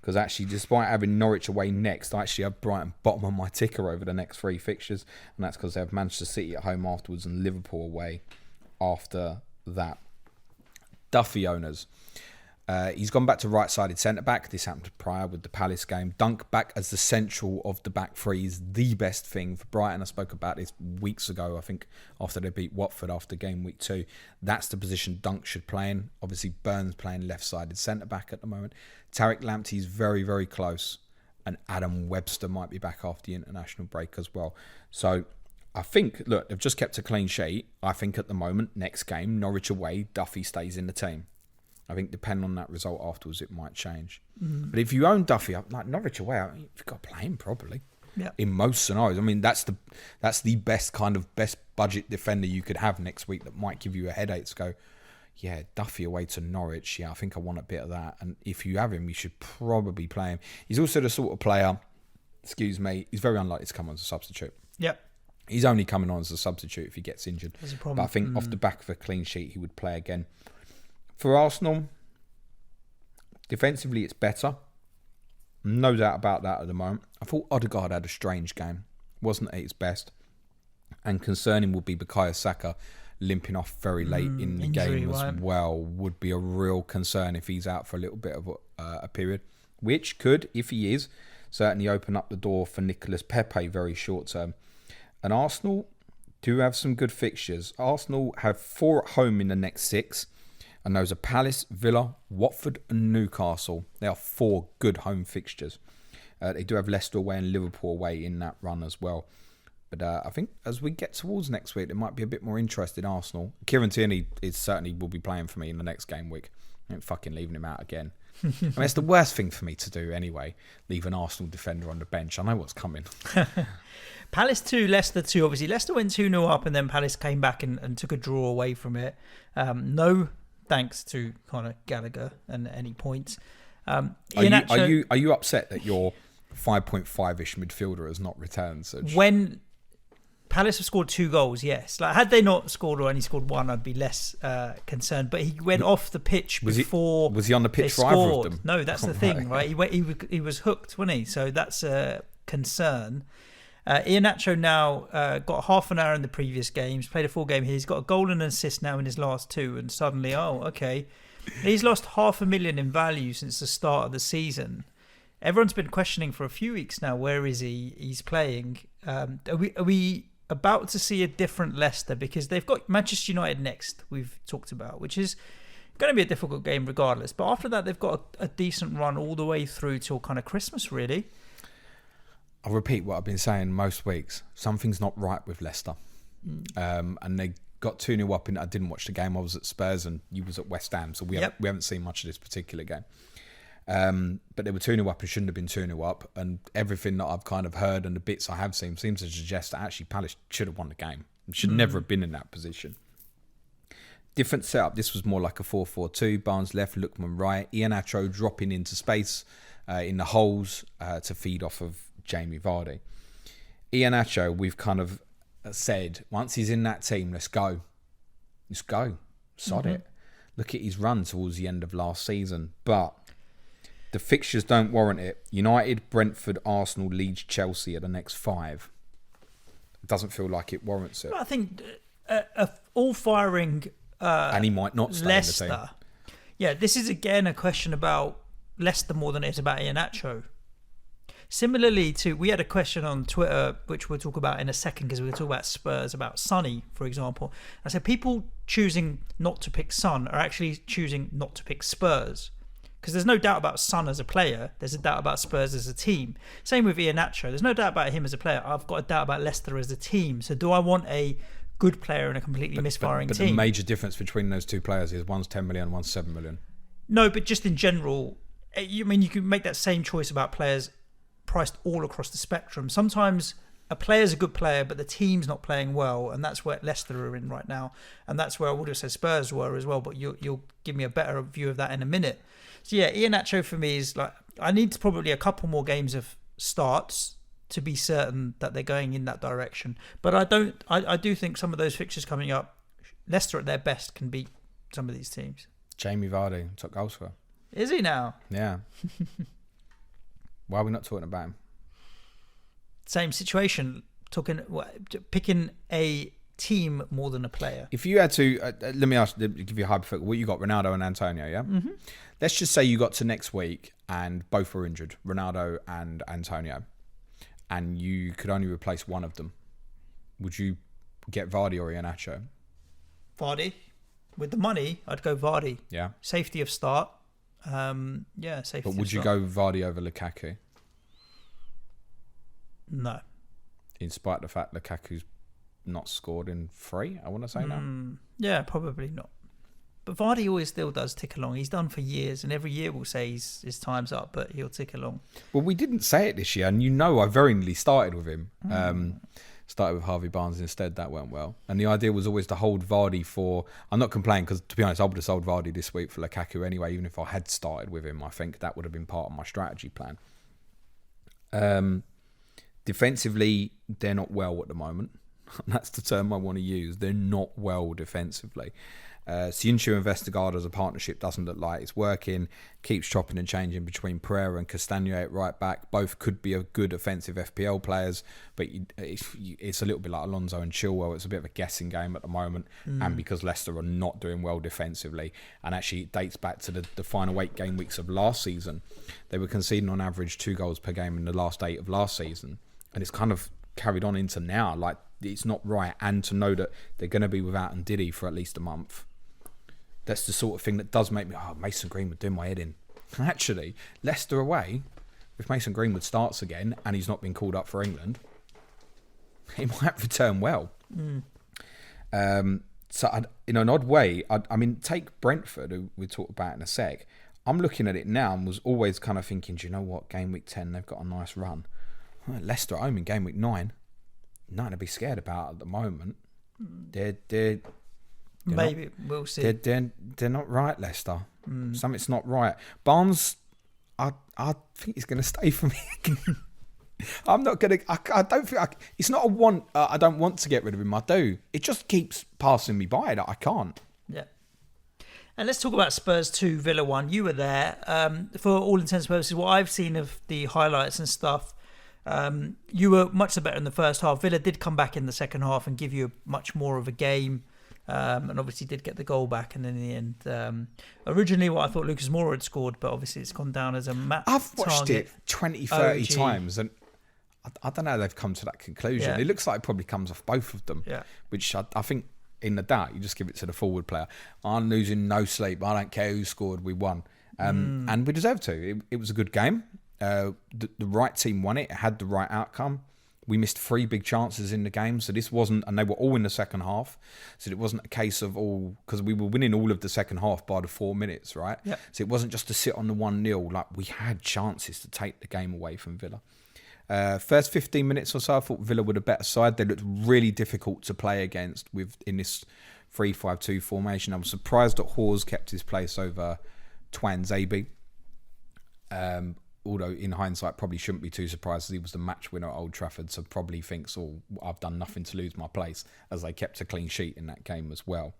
B: Because actually, despite having Norwich away next, I actually have Brighton bottom of my ticker over the next 3 fixtures. And that's because they have Manchester City at home afterwards and Liverpool away after that. Duffy owners. He's gone back to right-sided centre-back. This happened prior with the Palace game. Dunk back as the central of the back three is the best thing for Brighton. I spoke about this weeks ago, I think, after they beat Watford after game week 2. That's the position Dunk should play in. Obviously, Burns playing left-sided centre-back at the moment. Tariq Lamptey's very, very close. And Adam Webster might be back after the international break as well. So, I think, look, they've just kept a clean sheet. I think at the moment, next game, Norwich away, Duffy stays in the team. I think depending on that result afterwards, it might change. But if you own Duffy, like Norwich away, you've got to play him probably.
A: Yeah.
B: In most scenarios, I mean that's the best budget defender you could have next week that might give you a headache to go, yeah, Duffy away to Norwich. Yeah, I think I want a bit of that. And if you have him, you should probably play him. He's also the sort of player. He's very unlikely to come on as a substitute.
A: Yep.
B: He's only coming on as a substitute if he gets injured.
A: There's a problem.
B: But I think off the back of a clean sheet, he would play again. For Arsenal, defensively, it's better. No doubt about that at the moment. I thought Odegaard had a strange game. Wasn't at his best. And concerning would be Bukayo Saka limping off very late in the game as well. Would be a real concern if he's out for a little bit of a period. Which could, if he is, certainly open up the door for Nicolas Pepe very short term. And Arsenal do have some good fixtures. Arsenal have 4 at home in the next 6. And those are Palace, Villa, Watford and Newcastle. They are 4 good home fixtures. They do have Leicester away and Liverpool away in that run as well. But I think as we get towards next week, there might be a bit more interest in Arsenal. Kieran Tierney certainly will be playing for me in the next game week. I ain't fucking leaving him out again. I mean, it's the worst thing for me to do anyway, leave an Arsenal defender on the bench. I know what's coming.
A: Palace 2, Leicester 2. Obviously, Leicester went 2-0 up and then Palace came back and took a draw away from it. No thanks to Conor Gallagher and any points.
B: Are you upset that your 5.5-ish midfielder has not returned? Such?
A: When Palace have scored 2 goals, yes. Like, had they not scored or only scored 1, I'd be less concerned. But he went off the pitch before.
B: Was he on the pitch for either of them?
A: No, that's the thing, right? He was hooked, wasn't he? So that's a concern. Iheanacho now got half an hour in the previous games, played a full game here. He's got a goal and an assist now in his last 2, and suddenly, okay. He's lost $500,000 in value since the start of the season. Everyone's been questioning for a few weeks now, where is he? He's playing. Are we about to see a different Leicester? Because they've got Manchester United next, we've talked about, which is going to be a difficult game regardless. But after that, they've got a decent run all the way through till kind of Christmas, really.
B: I'll repeat what I've been saying most weeks. Something's not right with Leicester. And they got 2-0 up. I didn't watch the game. I was at Spurs and you was at West Ham. So we haven't seen much of this particular game. But they were 2-0 up and shouldn't have been 2-0 up. And everything that I've kind of heard and the bits I have seen seems to suggest that actually Palace should have won the game. Should never have been in that position. Different setup. This was more like a 4-4-2. Barnes left, Lookman right. Iheanacho dropping into space in the holes to feed off of Jamie Vardy. Iheanacho, we've kind of said, once he's in that team, let's go. Sod it. Look at his run towards the end of last season. But the fixtures don't warrant it. United, Brentford, Arsenal, Leeds, Chelsea are the next 5. It doesn't feel like it warrants it.
A: I think all firing
B: and he might not stay
A: Leicester.
B: in the team.
A: Yeah, this is again a question about Leicester more than it is about Iheanacho. Similarly to, we had a question on Twitter, which we'll talk about in a second because we're going to talk about Spurs, about Sonny, for example. I said people choosing not to pick Son are actually choosing not to pick Spurs. Because there's no doubt about Son as a player. There's a doubt about Spurs as a team. Same with Iheanacho. There's no doubt about him as a player. I've got a doubt about Leicester as a team. So do I want a good player in a completely misfiring team?
B: But the major difference between those two players is one's 10 million, one's 7 million.
A: No, but just in general, you can make that same choice about players priced all across the spectrum. Sometimes a player's a good player, but the team's not playing well, and that's where Leicester are in right now. And that's where I would have said Spurs were as well, but you'll give me a better view of that in a minute. So yeah, Iheanacho for me is like, I need probably a couple more games of starts to be certain that they're going in that direction. But I do think some of those fixtures coming up, Leicester at their best can beat some of these teams.
B: Jamie Vardy took goals for.
A: Is he now?
B: Yeah. Why are we not talking about him?
A: Same situation. Picking a team more than a player.
B: If you had to, let me give you a hypothetical. What you got, Ronaldo and Antonio, yeah? Mm-hmm. Let's just say you got to next week and both were injured, Ronaldo and Antonio, and you could only replace one of them. Would you get Vardy or Iheanacho?
A: Vardy. With the money, I'd go Vardy.
B: Yeah.
A: Safety of start. Safety.
B: But would you go Vardy over Lukaku?
A: No.
B: In spite of the fact Lukaku's not scored in 3, I want to say now.
A: Yeah, probably not. But Vardy always still does tick along. He's done for years, and every year we'll say his time's up, but he'll tick along. Well,
B: we didn't say it this year, and I very nearly started with him. Started with Harvey Barnes instead. That went well. And the idea was always to hold Vardy for... I'm not complaining because, to be honest, I would have sold Vardy this week for Lukaku anyway, even if I had started with him. I think that would have been part of my strategy plan. Defensively, they're not well at the moment. That's the term I want to use. They're not well defensively. Ciuncio and Vestergaard as a partnership doesn't look like it's working. Keeps chopping and changing between Pereira and Castagne at right back. Both could be a good offensive FPL players, but it's a little bit like Alonso and Chilwell. It's a bit of a guessing game at the moment, and because Leicester are not doing well defensively, and actually it dates back to the final 8 game weeks of last season. They were conceding on average 2 goals per game in the last 8 of last season, and it's kind of carried on into now. Like, it's not right, and to know that they're going to be without Ndidi for at least a month. that's the sort of thing that does make me, Mason Greenwood doing my head in. Actually, Leicester away, if Mason Greenwood starts again and he's not been called up for England, he might return well. So in an odd way, I mean, take Brentford, who we'll talk about in a sec. I'm looking at it now and was always kind of thinking, do you know what, game week 10, they've got a nice run. Leicester at home in game week 9, nothing to be scared about at the moment.
A: Maybe we'll see.
B: They're not right, Leicester. Something's not right. Barnes, I think he's going to stay for me. I'm not going to. I don't think. It's not a want. I don't want to get rid of him. I do. It just keeps passing me by that I can't.
A: Yeah. And let's talk about Spurs 2, Villa 1. You were there. For all intents and purposes, what I've seen of the highlights and stuff, you were much better in the first half. Villa did come back in the second half and give you much more of a game. And obviously did get the goal back, and in the end, originally what I thought Lucas Moura had scored, but obviously it's gone down as a Matt
B: I've watched
A: target.
B: it 20, 30 times, and I don't know how they've come to that conclusion.
A: Yeah.
B: It looks like it probably comes off both of them, which I think in the doubt, you just give it to the forward player. I'm losing no sleep. I don't care who scored, we won. And we deserved to. It was a good game. The right team won it. It had the right outcome. We missed 3 big chances in the game, so this wasn't, and they were all in the second half, so it wasn't a case of all, because we were winning all of the second half by the 4 minutes, right?
A: Yep.
B: So it wasn't just to sit on the 1-0, like we had chances to take the game away from Villa. First 15 minutes or so, I thought Villa were the better side. They looked really difficult to play against in this 3-5-2 formation. I was surprised that Hawes kept his place over Townsend. Although in hindsight probably shouldn't be too surprised, as he was the match winner at Old Trafford, so probably thinks, I've done nothing to lose my place, as they kept a clean sheet in that game as well.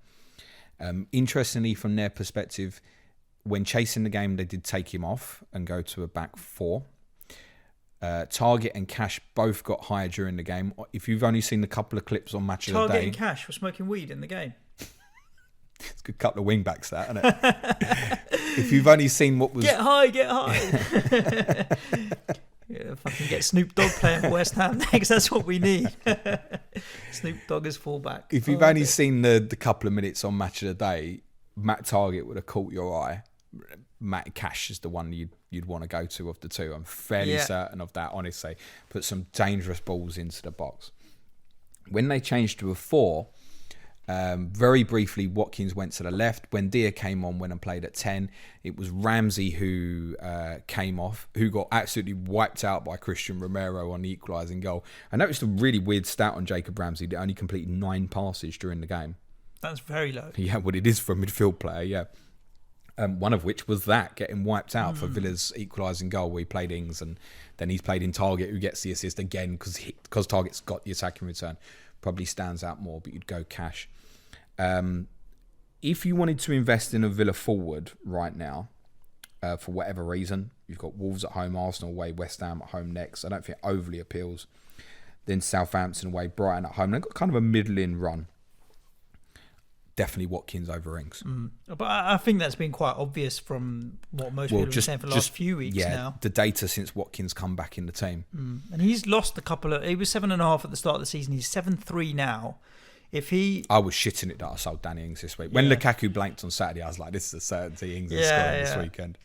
B: Interestingly, from their perspective, when chasing the game, they did take him off and go to a back 4. Target and Cash both got higher during the game. If you've only seen a couple of clips on Match of the Day...
A: Target and Cash were smoking weed in the game.
B: It's a good couple of wing backs, that, isn't it? If you've only seen what was...
A: Get high! Fucking get Snoop Dogg playing for West Ham next. That's what we need. Snoop Dogg as fullback.
B: If you've only seen the couple of minutes on Match of the Day, Matt Target would have caught your eye. Matt Cash is the one you'd want to go to of the two. I'm fairly certain of that, honestly. Put some dangerous balls into the box. When they changed to a 4... very briefly, Watkins went to the left. When Dia came on, went and played at 10. It was Ramsey who came off, who got absolutely wiped out by Christian Romero on the equalising goal. I noticed a really weird stat on Jacob Ramsey that only completed 9 passes during the game.
A: That's very low.
B: Yeah, well, it is for a midfield player, yeah. One of which was that, getting wiped out for Villa's equalising goal, where he played Ings, and then he's played in Target, who gets the assist again because Target's got the attacking return. Probably stands out more, but you'd go Cash. If you wanted to invest in a Villa forward right now, for whatever reason, you've got Wolves at home, Arsenal away, West Ham at home next. I don't think it overly appeals. Then Southampton away, Brighton at home. They've got kind of a middling run. Definitely Watkins over Ings.
A: But I think that's been quite obvious from what most people have been saying for the last few weeks now.
B: The data since Watkins come back in the team.
A: And he's lost a couple of... He was 7.5 at the start of the season. He's 7.3 now. I
B: was shitting it that I sold Danny Ings this week. When Lukaku blanked on Saturday, I was like, this is a certainty Ings is scoring this weekend.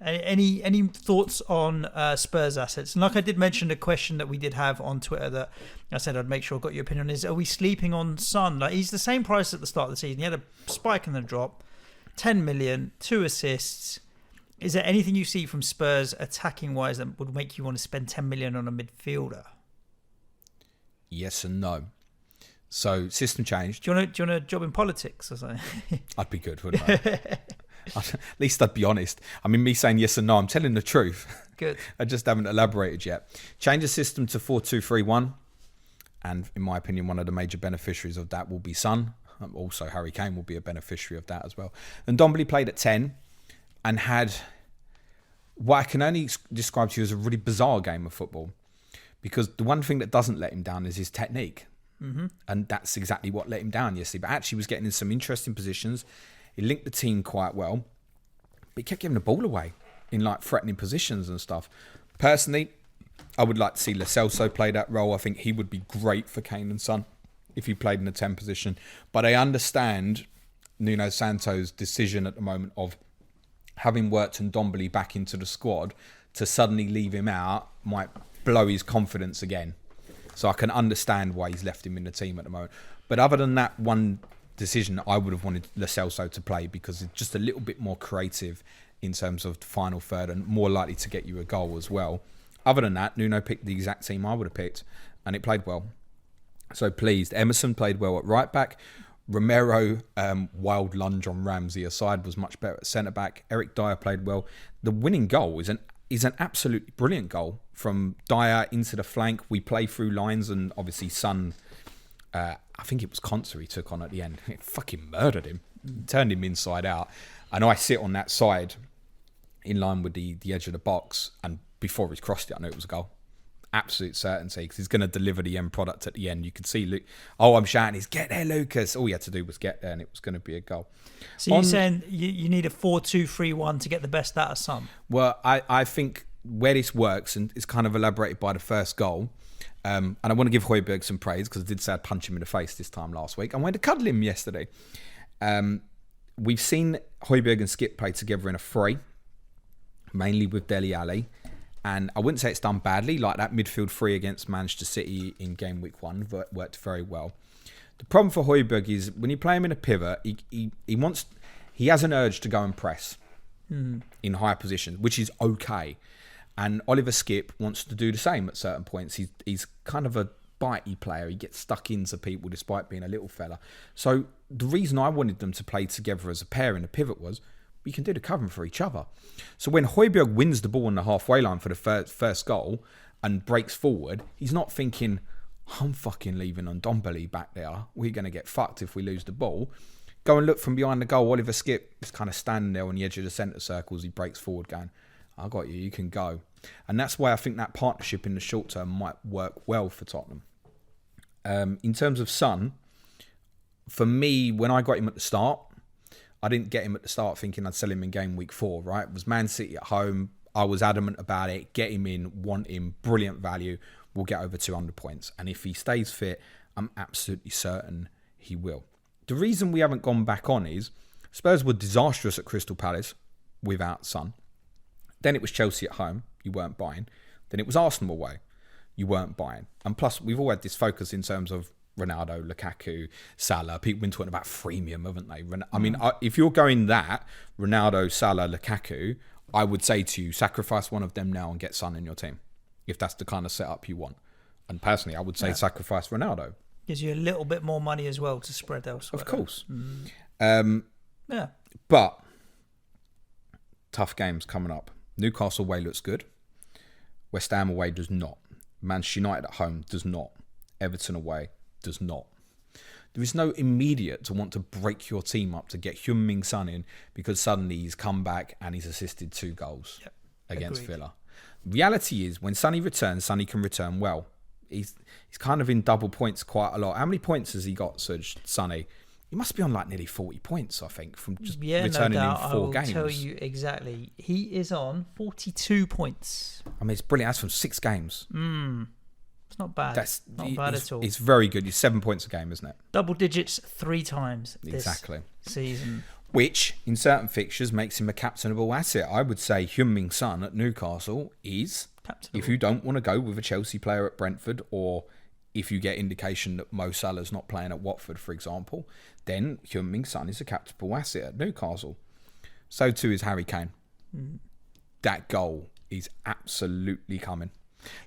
A: Any thoughts on Spurs assets? And like I did mention, a question that we did have on Twitter that I said I'd make sure I got your opinion on is, are we sleeping on Son? Like, he's the same price at the start of the season. He had a spike and then a drop. 10 million, 2 assists. Is there anything you see from Spurs attacking-wise that would make you want to spend 10 million on a midfielder?
B: Yes and no. So, system changed.
A: Do you want a job in politics or something?
B: I'd be good, wouldn't I? At least I'd be honest. I mean, me saying yes and no, I'm telling the truth.
A: Good.
B: I just haven't elaborated yet. Change the system to 4-2-3-1. And in my opinion, one of the major beneficiaries of that will be Son. Also, Harry Kane will be a beneficiary of that as well. And Ndombele played at 10 and had what I can only describe to you as a really bizarre game of football. Because the one thing that doesn't let him down is his technique. And that's exactly what let him down yesterday. But actually was getting in some interesting positions. He linked the team quite well. But he kept giving the ball away in like threatening positions and stuff. Personally, I would like to see Lo Celso play that role. I think he would be great for Kane and Son if he played in the 10 position. But I understand Nuno Santo's decision at the moment of having worked Ndombele back into the squad to suddenly leave him out might blow his confidence again. So I can understand why he's left him in the team at the moment. But other than that one decision, I would have wanted Lo Celso to play because it's just a little bit more creative in terms of the final third and more likely to get you a goal as well. Other than that, Nuno picked the exact team I would have picked, and it played well. So pleased. Emerson played well at right back. Romero, wild lunge on Ramsey aside, was much better at centre back. Eric Dyer played well. The winning goal is an absolutely brilliant goal from Dyer into the flank. We play through lines, and obviously Son, I think it was Conser he took on at the end. It fucking murdered him, turned him inside out. And I sit on that side in line with the edge of the box, and before he's crossed it, I knew it was a goal. Absolute certainty, because he's going to deliver the end product at the end. You could see Luke. Oh, I'm shouting, he's get there, Lucas. All he had to do was get there, and it was going to be a goal.
A: So you're saying you need a 4-2-3-1 to get the best out of Son?
B: Well, I think where this works, and it's kind of elaborated by the first goal, and I want to give Højbjerg some praise, because I did say I'd punch him in the face this time last week. I went to cuddle him yesterday. We've seen Højbjerg and Skip play together in a free, mainly with Dele Alli. And I wouldn't say it's done badly, like that midfield free against Manchester City in game week 1 worked very well. The problem for Højbjerg is when you play him in a pivot, he has an urge to go and press in high positions, which is okay. And Oliver Skip wants to do the same at certain points. He's kind of a bitey player. He gets stuck into people despite being a little fella. So the reason I wanted them to play together as a pair in a pivot was we can do the covering for each other. So when Højbjerg wins the ball on the halfway line for the first goal and breaks forward, he's not thinking, I'm fucking leaving Ndombele back there. We're going to get fucked if we lose the ball. Go and look from behind the goal. Oliver Skip is kind of standing there on the edge of the centre circle as he breaks forward going, I got you, you can go. And that's why I think that partnership in the short term might work well for Tottenham. In terms of Son, for me, when I got him at the start, I didn't get him at the start thinking I'd sell him in game week 4, right? It was Man City at home. I was adamant about it. Get him in, want him, brilliant value. We'll get over 200 points. And if he stays fit, I'm absolutely certain he will. The reason we haven't gone back on is Spurs were disastrous at Crystal Palace without Son. Then it was Chelsea at home. You weren't buying. Then it was Arsenal away. You weren't buying. And plus, we've all had this focus in terms of Ronaldo, Lukaku, Salah. People have been talking about freemium, haven't they? I mean, if you're going that, Ronaldo, Salah, Lukaku, I would say to you, sacrifice one of them now and get Son in your team, if that's the kind of setup you want. And personally, I would say sacrifice Ronaldo.
A: Gives you a little bit more money as well to spread elsewhere.
B: Of course.
A: Yeah.
B: But tough games coming up. Newcastle away looks good. West Ham away does not. Manchester United at home does not. Everton away does not. There is no immediate to want to break your team up to get Heung-min Son in because suddenly he's come back and he's assisted 2 goals against Villa. Reality is when Sonny returns, Sonny can return well. He's kind of in double points quite a lot. How many points has he got, Suj, Sonny? He must be on like nearly 40 points, I think, from just returning in 4 games.
A: I will tell you exactly. He is on 42 points.
B: I mean, it's brilliant. That's from 6 games.
A: It's not bad. That's not bad at all.
B: It's very good. It's 7 points a game, isn't it?
A: Double digits 3 times this season.
B: Which, in certain fixtures, makes him a captainable asset. I would say Heung-min Son at Newcastle is, if you don't want to go with a Chelsea player at Brentford, or if you get indication that Mo Salah's not playing at Watford, for example, then Heung-min Son is a captainable asset at Newcastle. So too is Harry Kane. That goal is absolutely coming.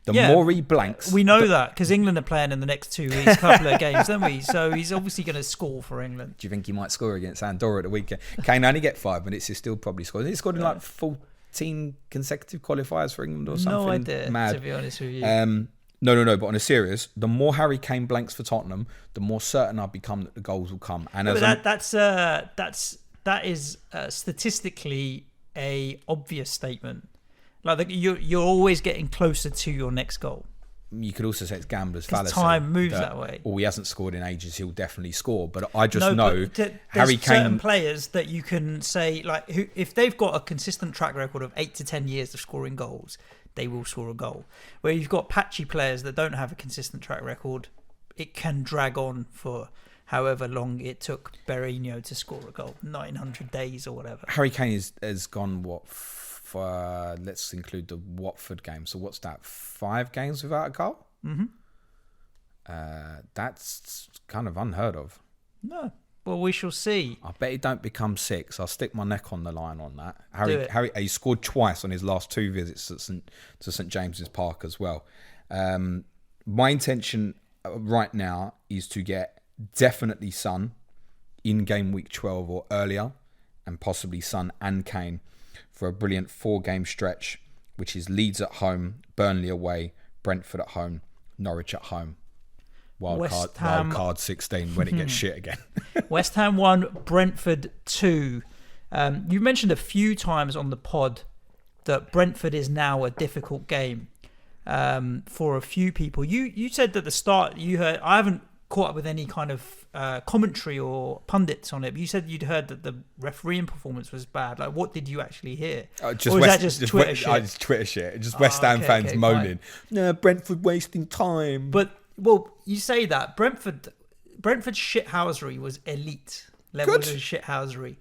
B: The more he blanks...
A: We know that, because England are playing in the next 2 weeks, couple of games, don't we? So he's obviously going to score for England.
B: Do you think he might score against Andorra at the weekend? Kane only get 5 minutes, he'll still probably score. He scored in like 14 consecutive qualifiers for England or something.
A: No idea,
B: mad.
A: To be honest with you.
B: No, but on a serious, the more Harry Kane blanks for Tottenham, the more certain I've become that the goals will come. And
A: that is statistically a obvious statement. Like you're always getting closer to your next goal.
B: You could also say it's gambler's fallacy.
A: Time moves that way.
B: Or he hasn't scored in ages, he'll definitely score. But I just know Harry Kane.
A: Certain players that you can say, like, who, if they've got a consistent track record of 8 to 10 years of scoring goals, they will score a goal. Where you've got patchy players that don't have a consistent track record, it can drag on for however long it took Berahino to score a goal, 900 days or whatever.
B: Harry Kane has gone, let's include the Watford game. So what's that, 5 games without a goal?
A: Mm-hmm.
B: That's kind of unheard of.
A: No. Well, we shall see.
B: I bet he don't become 6. I'll stick my neck on the line on that. Harry, he scored twice on his last 2 visits to St James's Park as well. My intention right now is to get definitely Son in game week 12 or earlier, and possibly Son and Kane for a brilliant 4-game stretch, which is Leeds at home, Burnley away, Brentford at home, Norwich at home. Wild card 16 when it gets shit again.
A: West Ham 1, Brentford 2. You mentioned a few times on the pod that Brentford is now a difficult game for a few people. You said at the start you heard, I haven't caught up with any kind of commentary or pundits on it, but you said you'd heard that the refereeing performance was bad. Like, what did you actually hear?
B: Just Twitter shit? Just Twitter shit. Just West Ham fans moaning. No, Brentford wasting time.
A: But well, you say that Brentford's shithousery was elite level of shithousery,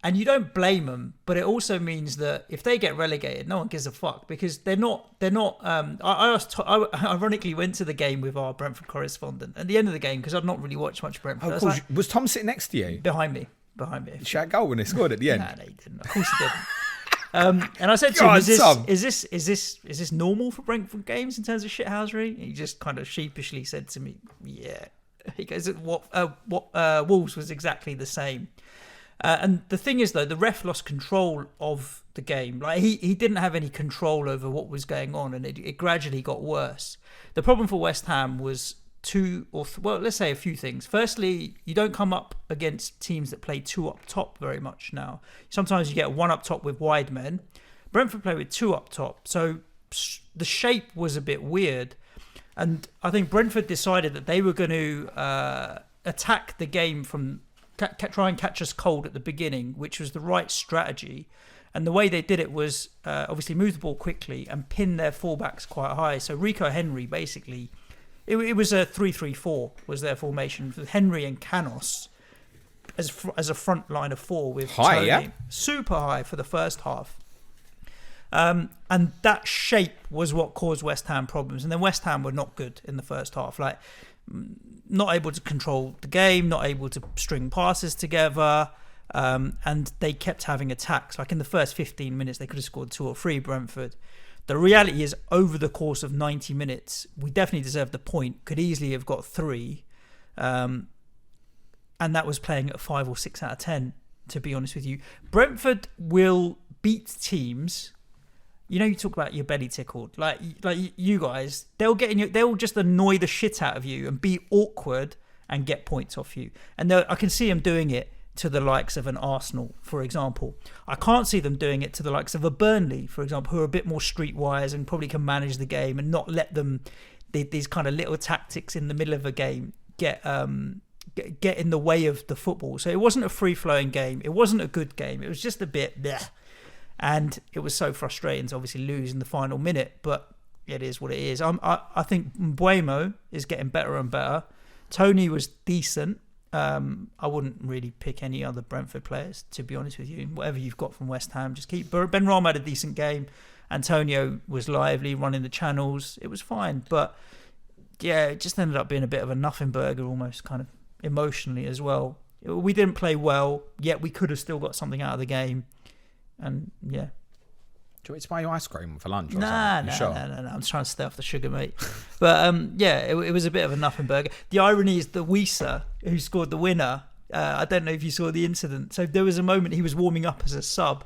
A: and you don't blame them. But it also means that if they get relegated, no one gives a fuck, because they're not. I ironically went to the game with our Brentford correspondent at the end of the game because I'd not really watched much Brentford.
B: Oh, cool. Was Tom sitting next to you?
A: Behind me.
B: Did he shout goal when they scored at the end?
A: No, he didn't. Of course he didn't. And I said to him, is this normal for Brentford games in terms of shithousery? He just kind of sheepishly said to me, yeah. He goes, Wolves was exactly the same. And the thing is, though, the ref lost control of the game. Like, he didn't have any control over what was going on, and it gradually got worse. The problem for West Ham was let's say a few things. Firstly, you don't come up against teams that play 2 up top very much now. Sometimes you get 1 up top with wide men. Brentford play with 2 up top, so the shape was a bit weird. And I think Brentford decided that they were going to attack the game from try and catch us cold at the beginning, which was the right strategy. And the way they did it was obviously move the ball quickly and pin their fullbacks quite high. So Rico Henry basically, it was a 3-3-4 was their formation with Henry and Canos as a front line of 4 with
B: high,
A: Tony.
B: yeah?
A: Super high for the first half. And that shape was what caused West Ham problems. And then West Ham were not good in the first half. Like, not able to control the game, not able to string passes together. And they kept having attacks. Like in the first 15 minutes, they could have scored 2 or 3, Brentford. The reality is, over the course of 90 minutes, we definitely deserved the point. Could easily have got 3. And that was playing at 5 or 6 out of 10, to be honest with you. Brentford will beat teams. You know, you talk about your belly tickled. Like you guys, they'll just annoy the shit out of you and be awkward and get points off you. And I can see them doing it to the likes of an Arsenal, for example. I can't see them doing it to the likes of a Burnley, for example, who are a bit more streetwise and probably can manage the game and not let them, these kind of little tactics in the middle of a game get in the way of the football. So it wasn't a free-flowing game. It wasn't a good game. It was just a bit bleh. And it was so frustrating to obviously lose in the final minute, but it is what it is. I think Mbeumo is getting better and better. Tony was decent. I wouldn't really pick any other Brentford players, to be honest with you. Whatever you've got from West Ham, just keep. Ben Rama had a decent game. Antonio was lively, running the channels. It was fine. But yeah, it just ended up being a bit of a nothing burger almost, kind of emotionally as well. We didn't play well, yet we could have still got something out of the game. And yeah.
B: Do you want me to buy you ice cream for lunch?
A: No. I'm just trying to stay off the sugar, mate. But it was a bit of a nothing burger. The irony is that Wieser, who scored the winner, I don't know if you saw the incident. So there was a moment he was warming up as a sub,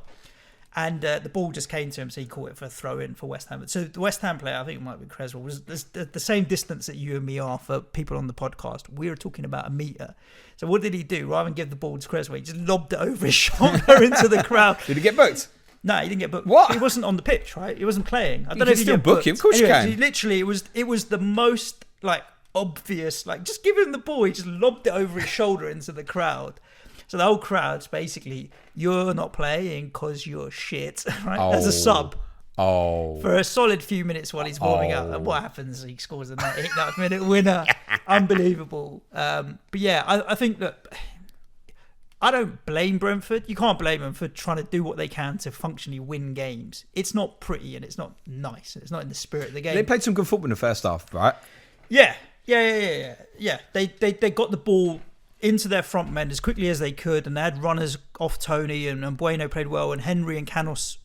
A: and the ball just came to him, so he caught it for a throw-in for West Ham. So the West Ham player, I think it might be Creswell, was the same distance that you and me are for people on the podcast. We were talking about a metre. So what did he do? Rather than give the ball to Creswell, he just lobbed it over his shoulder into the crowd.
B: Did he get booked?
A: No, he didn't get booked.
B: What?
A: He wasn't on the pitch, right? He wasn't playing. I don't
B: know if he still book him. Of course you can.
A: Literally, it was the most obvious. Just give him the ball. He just lobbed it over his shoulder into the crowd. So the whole crowd's basically, you're not playing because you're shit, right? As a sub. for a solid few minutes while he's warming up. And what happens? He scores a 89th minute winner. Unbelievable. But yeah, I think that I don't blame Brentford. You can't blame them for trying to do what they can to functionally win games. It's not pretty and it's not nice. It's not in the spirit of the game.
B: They played some good football in the first half, right?
A: Yeah. They got the ball into their front men as quickly as they could, and they had runners off Tony, and Bueno played well, and Henry and Canos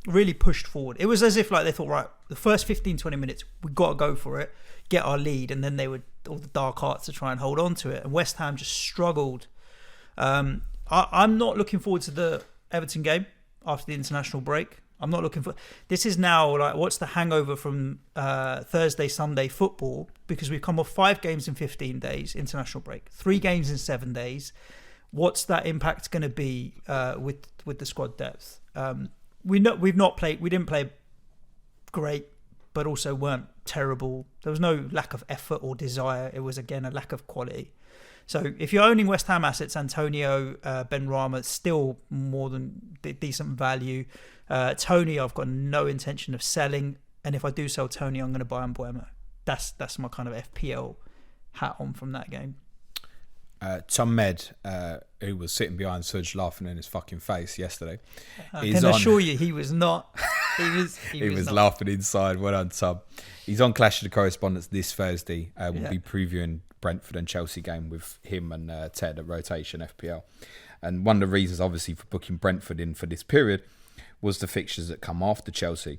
A: really pushed forward. It was as if like they thought, right, the first 15-20 minutes we've got to go for it, get our lead, and then they would all the dark arts to try and hold on to it. And West Ham just struggled. I'm not looking forward to the Everton game after the international break. I'm not looking for... This is now like, what's the hangover from Thursday, Sunday football? Because we've come off 5 games in 15 days, international break. 3 games in 7 days. What's that impact going to be with the squad depth? We didn't play great, but also weren't terrible. There was no lack of effort or desire. It was, again, a lack of quality. So if you're owning West Ham assets, Antonio, Benrahma, still more than decent value. Tony, I've got no intention of selling, and if I do sell Tony, I'm going to buy Mbeumo. That's my kind of FPL hat on from that game.
B: Tom Med, who was sitting behind Suj laughing in his fucking face yesterday,
A: I can assure you he was not. He was
B: not laughing inside. Well done, Tom. He's on Clash of the Correspondents this Thursday. We'll be previewing Brentford and Chelsea game with him and Ted at Rotation FPL. And one of the reasons, obviously, for booking Brentford in for this period was the fixtures that come after Chelsea.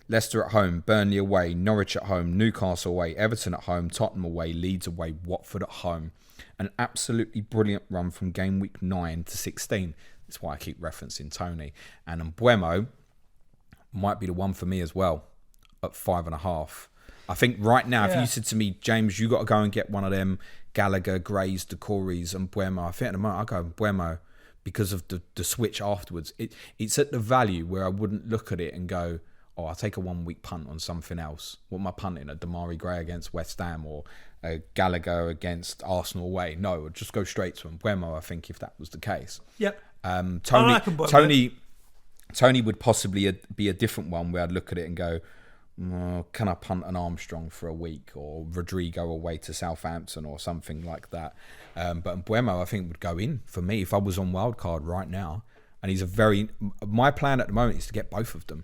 B: Leicester at home, Burnley away, Norwich at home, Newcastle away, Everton at home, Tottenham away, Leeds away, Watford at home. An absolutely brilliant run from game week 9 to 16. That's why I keep referencing Tony. And Mbeumo might be the one for me as well at 5.5. I think right now, if you said to me, James, you got to go and get one of them Gallagher, Grays, Decories and Mbeumo, I think at the moment I'll go Mbeumo because of the switch afterwards. It's at the value where I wouldn't look at it and go, oh, I'll take a 1 week punt on something else. What am I punting? A Damari Gray against West Ham or a Gallagher against Arsenal away? No, I'd just go straight to Mbeumo, I think, if that was the case.
A: Yep.
B: Tony would possibly be a different one where I'd look at it and go, can I punt an Armstrong for a week or Rodrigo away to Southampton or something like that? But Mbeumo, I think, would go in for me if I was on wildcard right now. And my plan at the moment is to get both of them.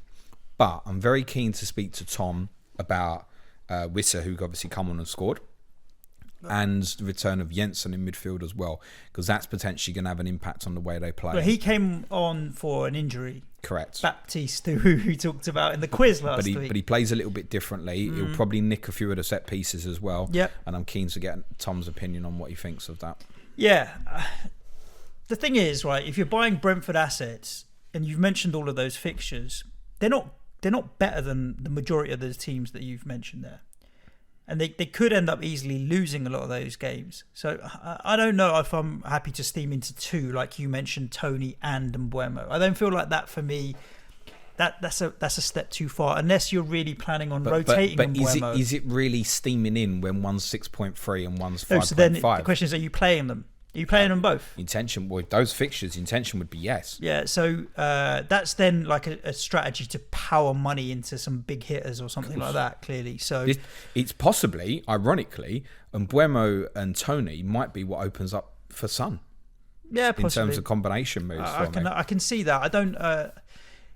B: But I'm very keen to speak to Tom about Wissa, who obviously come on and scored, and the return of Jensen in midfield as well, because that's potentially going to have an impact on the way they play.
A: Well, he came on for an injury.
B: Correct.
A: Baptiste, who we talked about in the quiz last week.
B: But he plays a little bit differently. He'll probably nick a few of the set pieces as well.
A: Yep.
B: And I'm keen to get Tom's opinion on what he thinks of that.
A: Yeah. The thing is, right, if you're buying Brentford assets, and you've mentioned all of those fixtures, they're not better than the majority of those teams that you've mentioned there. And they could end up easily losing a lot of those games. So I don't know if I'm happy to steam into 2, like you mentioned, Tony and Mbeumo. I don't feel like that for me. That's a step too far, unless you're really planning on rotating Mbeumo.
B: But is it really steaming in when one's 6.3 and one's 5.5?
A: No, so then the question is, are you playing them? Are you playing them both?
B: Intention, well, those fixtures, intention would be yes.
A: Yeah, so that's then like a strategy to power money into some big hitters or something like that, clearly. So
B: it's possibly, ironically, Mbeumo and Tony might be what opens up for Son.
A: Yeah, possibly.
B: In terms of combination moves
A: I can see that. I don't...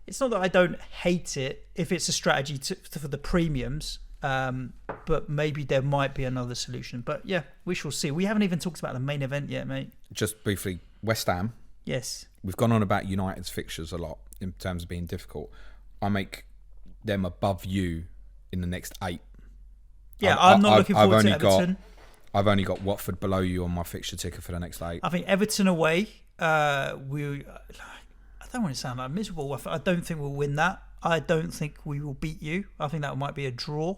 A: it's not that I don't hate it if it's a strategy for the premiums, but maybe there might be another solution. But yeah, we shall see. We haven't even talked about the main event yet, mate.
B: Just briefly, West Ham.
A: Yes.
B: We've gone on about United's fixtures a lot in terms of being difficult. I make them above you in the next 8.
A: Yeah, I'm not looking forward to Everton.
B: I've only got Watford below you on my fixture ticker for the next 8.
A: I think Everton away, I don't want to sound like miserable. I don't think we'll win that. I don't think we will beat you. I think that might be a draw.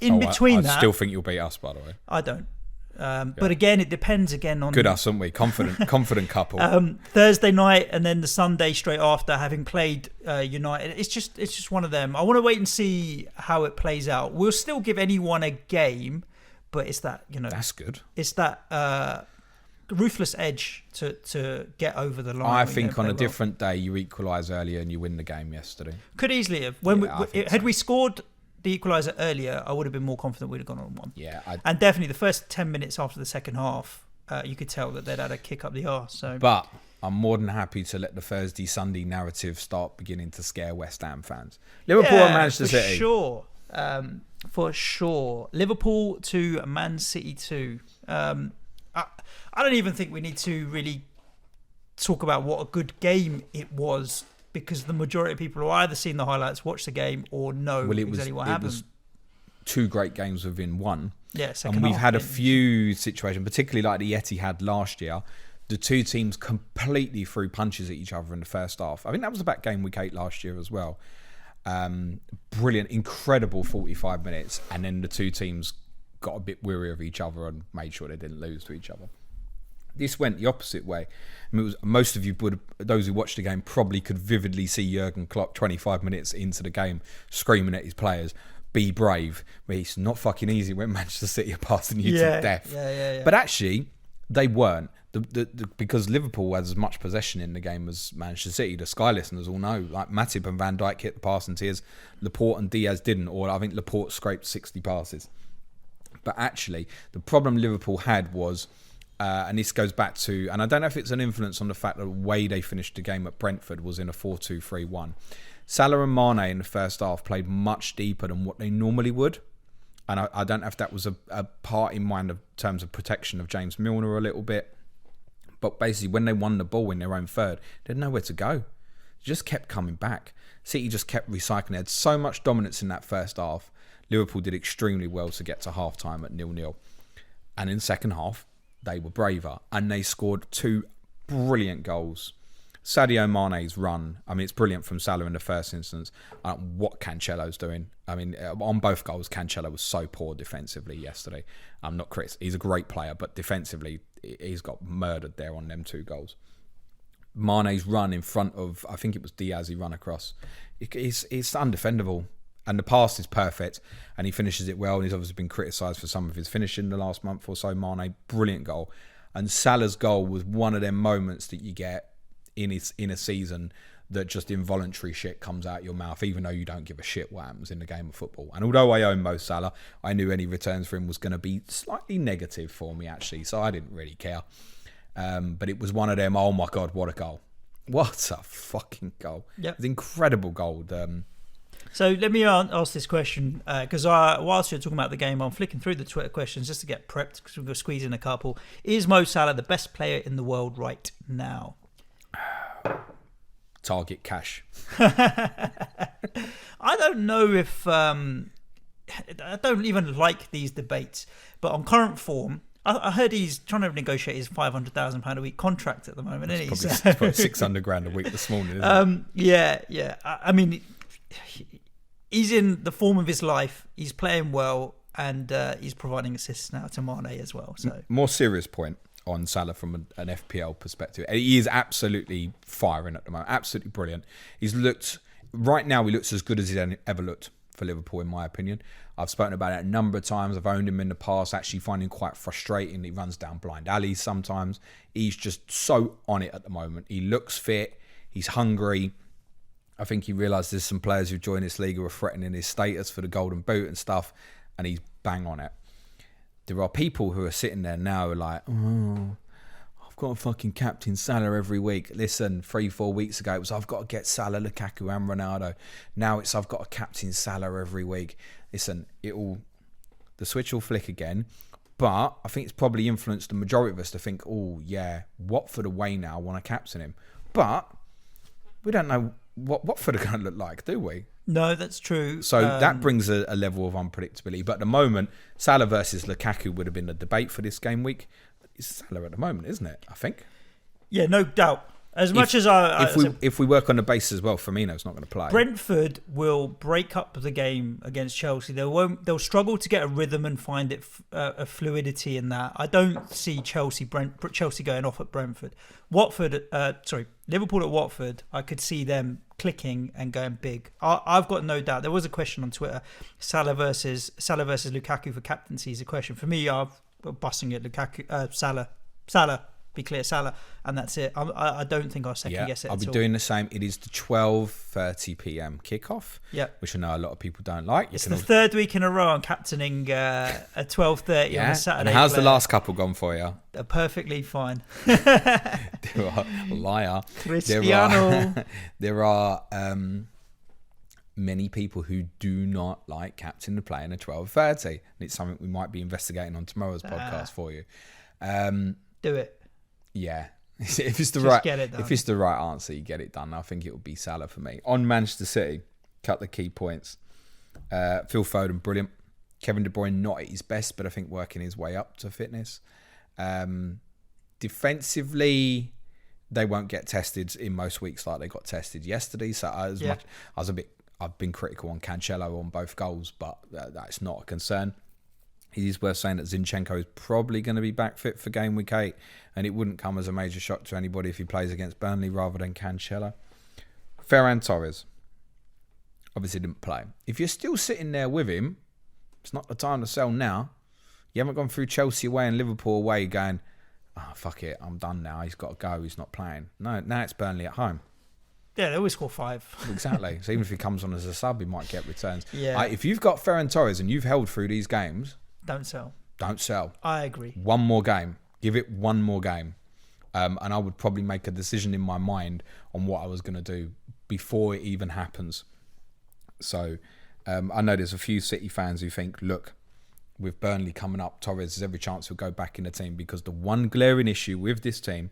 A: I
B: still think you'll beat us, by the way.
A: I don't. But again, it depends again on...
B: Good us, aren't we? Confident couple.
A: Thursday night and then the Sunday straight after, having played United. It's just one of them. I want to wait and see how it plays out. We'll still give anyone a game, but it's that,
B: That's good.
A: It's that ruthless edge to get over the line.
B: I think on a different day, you equalise earlier and you win the game yesterday.
A: Could easily have. Had we scored the equaliser earlier, I would have been more confident we'd have gone on one.
B: Yeah.
A: And definitely the first 10 minutes after the second half, you could tell that they'd had a kick up the arse. So.
B: But I'm more than happy to let the Thursday, Sunday narrative start beginning to scare West Ham fans. Liverpool and Manchester City.
A: For sure. Liverpool to Man City 2. I don't even think we need to really talk about what a good game it was, because the majority of people who either seen the highlights, watched the game, or know exactly what happened. It was
B: 2 great games within one.
A: Yeah,
B: and we've had a few situations, particularly like the Etihad last year. The 2 teams completely threw punches at each other in the first half. I think that was about game week 8 last year as well. Brilliant, incredible 45 minutes, and then the 2 teams got a bit weary of each other and made sure they didn't lose to each other. This went the opposite way. I mean, most of you, those who watched the game, probably could vividly see Jurgen Klopp 25 minutes into the game screaming at his players, "Be brave." But it's not fucking easy when Manchester City are passing you to death.
A: Yeah.
B: But actually, they weren't. Because Liverpool had as much possession in the game as Manchester City. The Sky listeners all know, like Matip and Van Dijk hit the passing tiers, Laporte and Diaz didn't, or I think Laporte scraped 60 passes. But actually, the problem Liverpool had was, and this goes back to, and I don't know if it's an influence on the fact that the way they finished the game at Brentford was in a 4-2-3-1. Salah and Mane in the first half played much deeper than what they normally would. And I don't know if that was a part in mind of terms of protection of James Milner a little bit. But basically, when they won the ball in their own third, they had nowhere to go. They just kept coming back. City just kept recycling. They had so much dominance in that first half. Liverpool did extremely well to get to half-time at 0-0. And in the second half, they were braver. And they scored 2 brilliant goals. Sadio Mane's run, I mean, it's brilliant from Salah in the first instance. What Cancelo's doing. I mean, on both goals, Cancelo was so poor defensively yesterday. I'm not Chris. He's a great player, but defensively, he's got murdered there on them 2 goals. Mane's run in front of, I think it was Diaz he run across. It's undefendable. And the pass is perfect, and he finishes it well. And he's obviously been criticised for some of his finishing the last month or so. Mane, brilliant goal. And Salah's goal was one of them moments that you get in a season that just involuntary shit comes out your mouth, even though you don't give a shit what happens in the game of football. And although I own Mo Salah, I knew any returns for him was going to be slightly negative for me, actually. So I didn't really care. But it was one of them, oh my God, what a goal. What a fucking goal.
A: Yep.
B: It's an incredible goal.
A: So let me ask this question, because whilst you're talking about the game, I'm flicking through the Twitter questions just to get prepped, because we're going to squeeze in a couple. Is Mo Salah the best player in the world right now?
B: Target cash.
A: I don't know if... I don't even like these debates, but on current form, I heard he's trying to negotiate his £500,000 a week contract at the moment, isn't he?
B: It's probably 600 grand a week this morning, isn't it?
A: Yeah. I mean... He's in the form of his life. He's playing well, and he's providing assists now to Mane as well. So, more
B: serious point on Salah from an FPL perspective. He is absolutely firing at the moment. Absolutely brilliant. Right now, he looks as good as he's ever looked for Liverpool, in my opinion. I've spoken about it a number of times. I've owned him in the past. Actually, find him quite frustrating. He runs down blind alleys sometimes. He's just so on it at the moment. He looks fit. He's hungry. I think he realised there's some players who joined this league who are threatening his status for the golden boot and stuff, and he's bang on it. There are people who are sitting there now who are like, oh, I've got to fucking captain Salah every week. Listen, 3-4 weeks ago it was I've got to get Salah, Lukaku and Ronaldo. Now it's I've got to captain Salah every week. Listen, the switch will flick again. But I think it's probably influenced the majority of us to think, oh yeah, Watford away now, I want to captain him. But we don't know what Watford are going to look like, do we?
A: No, that's true.
B: So that brings a level of unpredictability. But at the moment, Salah versus Lukaku would have been the debate for this game week. It's Salah at the moment, isn't it? I think.
A: Yeah, no doubt. If
B: we work on the basis as well, Firmino's not going to play.
A: Brentford will break up the game against Chelsea. They'll struggle to get a rhythm and find it a fluidity in that. I don't see Chelsea going off at Brentford. Liverpool at Watford. I could see them clicking and going big. I've got no doubt. There was a question on Twitter: Salah versus Lukaku for captaincy is a question for me. I'm busting it. Lukaku, Salah. be clear Salah, and that's it. I don't think I'll second guess it.
B: I'll be
A: all.
B: doing the same. It is the 12:30 p.m. kickoff, which I know a lot of people don't like.
A: It's the third week in a row I'm captaining a 12:30 on a Saturday.
B: And how's the last couple gone for you?
A: They're perfectly fine.
B: Liar.
A: Cristiano.
B: There are many people who do not like captain to play in a 12:30, and it's something we might be investigating on tomorrow's podcast for you.
A: Do it.
B: Yeah. If it's the right answer, you get it done. I think it will be Salah for me. On Manchester City, cut the key points. Phil Foden, brilliant. Kevin De Bruyne, not at his best, but I think working his way up to fitness. Defensively, they won't get tested in most weeks like they got tested yesterday. So I've been critical on Cancelo on both goals, but that's not a concern. It is worth saying that Zinchenko is probably going to be back fit for game week 8, and it wouldn't come as a major shock to anybody if he plays against Burnley rather than Cancelo. Ferran Torres obviously didn't play. If you're still sitting there with him, it's not the time to sell now. You haven't gone through Chelsea away and Liverpool away going, oh, fuck it, I'm done now. He's got to go. He's not playing. No, now it's Burnley at home.
A: Yeah, they always score 5.
B: Exactly. So even if he comes on as a sub, he might get returns.
A: Yeah.
B: If you've got Ferran Torres and you've held through these games,
A: don't sell.
B: Don't sell.
A: I agree.
B: One more game. Give it one more game. And I would probably make a decision in my mind on what I was going to do before it even happens. So I know there's a few City fans who think, look, with Burnley coming up, Torres has every chance he'll go back in the team, because the one glaring issue with this team,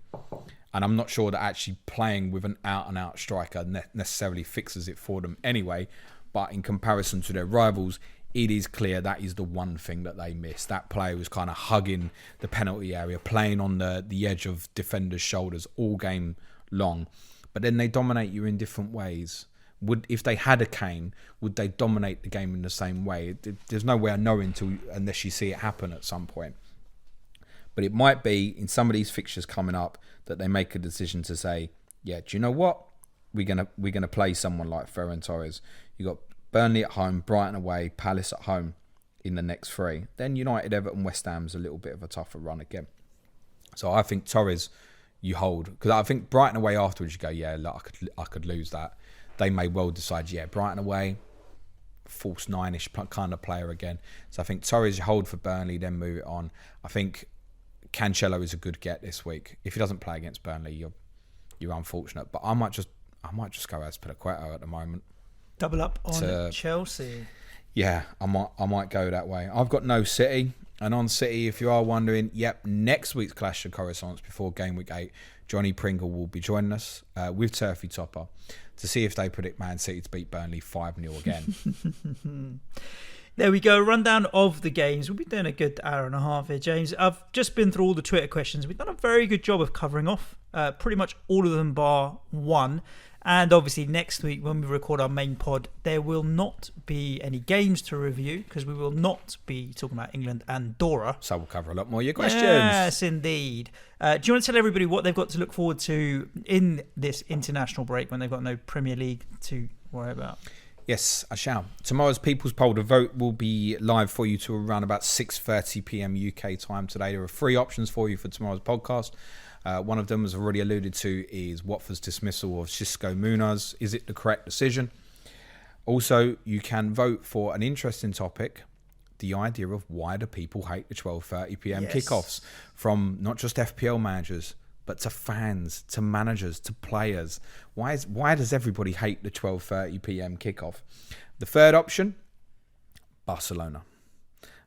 B: and I'm not sure that actually playing with an out-and-out striker necessarily fixes it for them anyway, but in comparison to their rivals, it is clear that is the one thing that they miss. That player was kind of hugging the penalty area, playing on the edge of defenders' shoulders all game long. But then they dominate you in different ways. If they had a Kane, would they dominate the game in the same way? There's no way of knowing unless you see it happen at some point. But it might be in some of these fixtures coming up that they make a decision to say, yeah, do you know what? We're gonna play someone like Ferran Torres. You got Burnley at home, Brighton away, Palace at home in the next 3. Then United, Everton, West Ham's a little bit of a tougher run again. So I think Torres, you hold. Because I think Brighton away afterwards, you go, yeah, look, I could lose that. They may well decide, yeah, Brighton away, false 9-ish kind of player again. So I think Torres, you hold for Burnley, then move it on. I think Cancelo is a good get this week. If he doesn't play against Burnley, you're unfortunate. But I might just go as Pelaqueto at the moment.
A: Double up on Chelsea.
B: Yeah, I might go that way. I've got no City. And on City, if you are wondering, next week's Clash of Coruscants before game week 8, Johnny Pringle will be joining us with Turfy Topper to see if they predict Man City to beat Burnley 5-0 again.
A: There we go. Rundown of the games. We'll be doing a good hour and a half here, James. I've just been through all the Twitter questions. We've done a very good job of covering off pretty much all of them bar one. And obviously next week when we record our main pod, there will not be any games to review because we will not be talking about England and Dora.
B: So we'll cover a lot more of your questions.
A: Yes, indeed. Do you want to tell everybody what they've got to look forward to in this international break when they've got no Premier League to worry about?
B: Yes, I shall. Tomorrow's People's Poll, the vote will be live for you to around about 6:30 p.m. UK time today. There are 3 options for you for tomorrow's podcast. One of them, as already alluded to, is Watford's dismissal of Xisco Munoz. Is it the correct decision? Also, you can vote for an interesting topic, the idea of why do people hate the 12:30 p.m. kickoffs, from not just FPL managers, but to fans, to managers, to players. Why does everybody hate the 12:30 p.m. kickoff? The third option, Barcelona.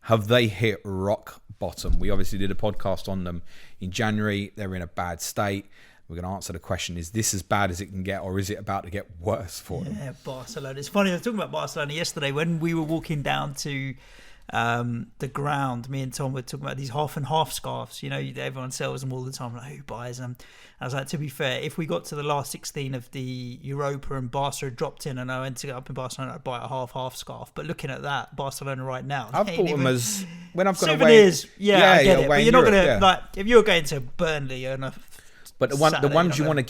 B: Have they hit rock bottom? We obviously did a podcast on them in January. They're in a bad state. We're going to answer the question, is this as bad as it can get, or is it about to get worse for them? Yeah,
A: Barcelona. It's funny, I was talking about Barcelona yesterday when we were walking down to the ground. Me and Tom were talking about these half and half scarves. You know, everyone sells them all the time. Like, who buys them? I was like, to be fair, if we got to the last 16 of the Europa and Barca had dropped in and I went to get up in Barcelona, I'd buy a half scarf. But looking at that, Barcelona right now,
B: I've bought them as when I've gone
A: souvenirs.
B: Away.
A: Yeah, I get it. But you're not going to, like, if you're going to Burnley on a
B: But the ones you want to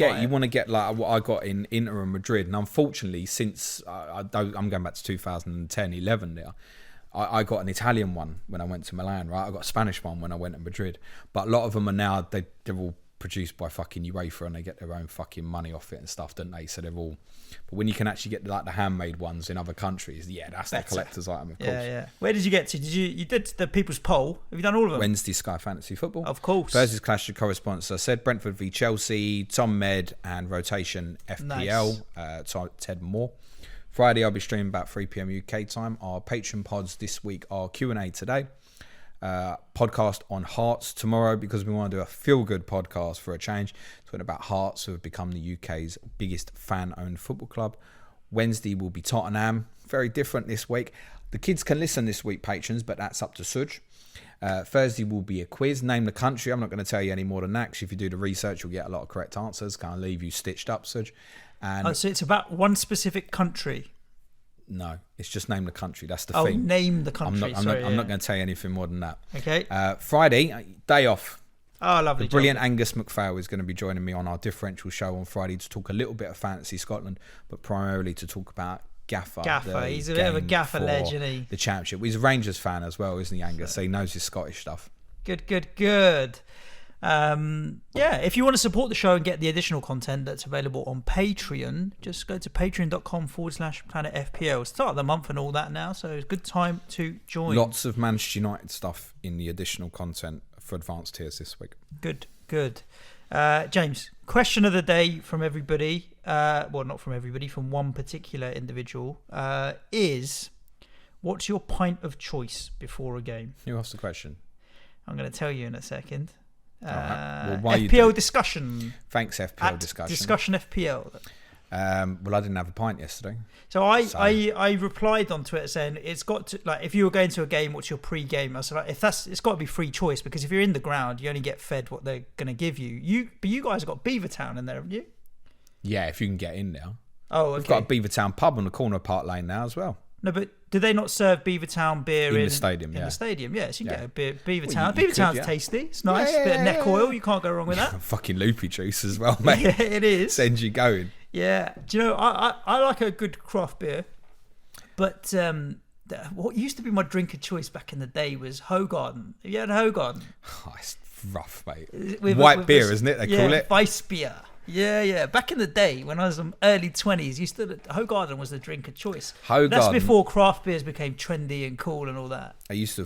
B: get like what I got in Inter and Madrid. And unfortunately, since I'm going back to 2010, 11 now, I got an Italian one when I went to Milan, right? I got a Spanish one when I went to Madrid. But a lot of them are now, they're all produced by fucking UEFA and they get their own fucking money off it and stuff, don't they? So they're all... But when you can actually get like the handmade ones in other countries, that's the collector's item, of course.
A: Yeah. Where did you get to? You did the People's Poll. Have you done all of them?
B: Wednesday, Sky Fantasy Football.
A: Of course.
B: Thursday's Clash of Correspondence. I said Brentford v Chelsea, Tom Med and Rotation FPL, Ted Moore. Friday, I'll be streaming about 3 p.m. UK time. Our Patreon pods this week are Q&A today. Podcast on Hearts tomorrow, because we want to do a feel-good podcast for a change. Talking about Hearts, who have become the UK's biggest fan-owned football club. Wednesday will be Tottenham. Very different this week. The kids can listen this week, patrons, but that's up to Suj. Thursday will be a quiz. Name the country. I'm not going to tell you any more than that, because if you do the research, you'll get a lot of correct answers. Can't leave you stitched up, Suj. And
A: so it's about one specific country.
B: No, it's just name the country. That's the
A: thing.
B: thing.
A: Name the country.
B: I'm not going to tell you anything more than that.
A: Okay.
B: Friday, day off.
A: Oh, lovely.
B: The brilliant Angus McPhail is going to be joining me on our differential show on Friday to talk a little bit of Fantasy Scotland, but primarily to talk about Gaffer.
A: He's a bit of a Gaffer legend, isn't he?
B: The Championship. He's a Rangers fan as well, isn't he, Angus? So he knows his Scottish stuff.
A: Good. If you want to support the show and get the additional content that's available on Patreon, just go to patreon.com/planetfpl. Start of the month and all that now, so it's a good time to join.
B: Lots of Manchester United stuff in the additional content for advanced tiers this week.
A: Good. James, question of the day from everybody, not from everybody, from one particular individual, is what's your pint of choice before a game?
B: Who asked the question?
A: I'm going to tell you in a second.
B: Right. Well,
A: FPL discussion.
B: Thanks, FPL discussion.
A: Discussion FPL.
B: Well, I didn't have a pint yesterday.
A: So I replied on Twitter saying it's got to, like, if you were going to a game, what's your pre-game? I said, like, it's got to be free choice, because if you're in the ground, you only get fed what they're going to give you. But you guys have got Beavertown in there, haven't you?
B: Yeah, if you can get in there.
A: Oh, okay.
B: We've got a Beavertown pub on the corner of Park Lane now as well.
A: No, but do they not serve Beavertown beer in
B: the stadium?
A: In the stadium, yes. You can get a beer, Beavertown.
B: Well,
A: Beavertown's tasty. It's nice. Bit of neck oil. You can't go wrong with that.
B: Fucking loopy juice as well, mate.
A: Yeah, it is.
B: Sends you going.
A: Yeah. Do you know, I like a good craft beer, but what used to be my drink of choice back in the day was Hoegaarden. Have you had Hoegaarden?
B: Oh, it's rough, mate.
A: With
B: beer, isn't it? They call it
A: Weiss beer. Yeah. Back in the day, when I was in early 20s, Hoegaarden was the drink of choice. That's before craft beers became trendy and cool and all that.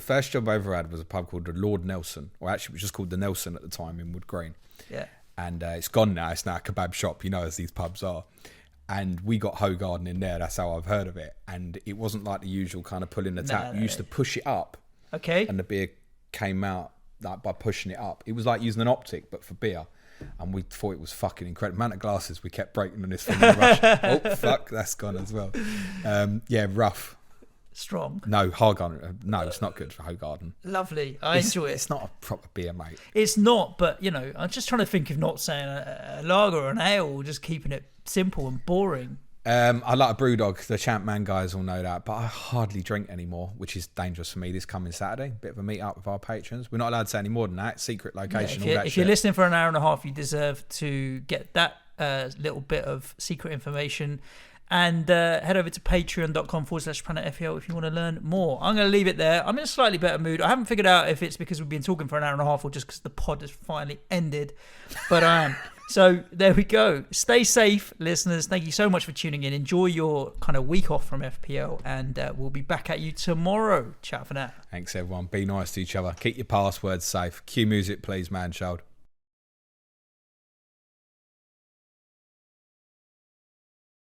B: First job I ever had was a pub called the Lord Nelson, or actually it was just called the Nelson at the time in Wood Green.
A: Yeah.
B: And it's gone now. It's now a kebab shop, as these pubs are. And we got Hoegaarden in there. That's how I've heard of it. And it wasn't like the usual kind of pulling the tap. You used to push it up.
A: Okay.
B: And the beer came out like by pushing it up. It was like using an optic, but for beer. And we thought it was fucking incredible. The amount of glasses we kept breaking on this thing in the rush. Oh, fuck, that's gone as well. Rough.
A: Strong.
B: No, Hoegaarden. No, it's not good for Hoegaarden.
A: Lovely. I enjoy it.
B: It's not a proper beer, mate.
A: It's not, but, I'm just trying to think of not saying a lager or an ale, or just keeping it simple and boring.
B: I like a Brewdog. The Champ Man guys all know that, but I hardly drink anymore, which is dangerous for me this coming Saturday. Bit of a meet up with our patrons. We're not allowed to say any more than that. Secret location, all that shit.
A: If you're listening for an hour and a half, you deserve to get that little bit of secret information. And head over to patreon.com/planetfpl if you want to learn more. I'm going to leave it there. I'm in a slightly better mood. I haven't figured out if it's because we've been talking for an hour and a half or just because the pod has finally ended, but I am. So there we go. Stay safe, listeners. Thank you so much for tuning in. Enjoy your kind of week off from FPL, and we'll be back at you tomorrow. Ciao for now.
B: Thanks, everyone. Be nice to each other. Keep your passwords safe. Cue music, please, man child.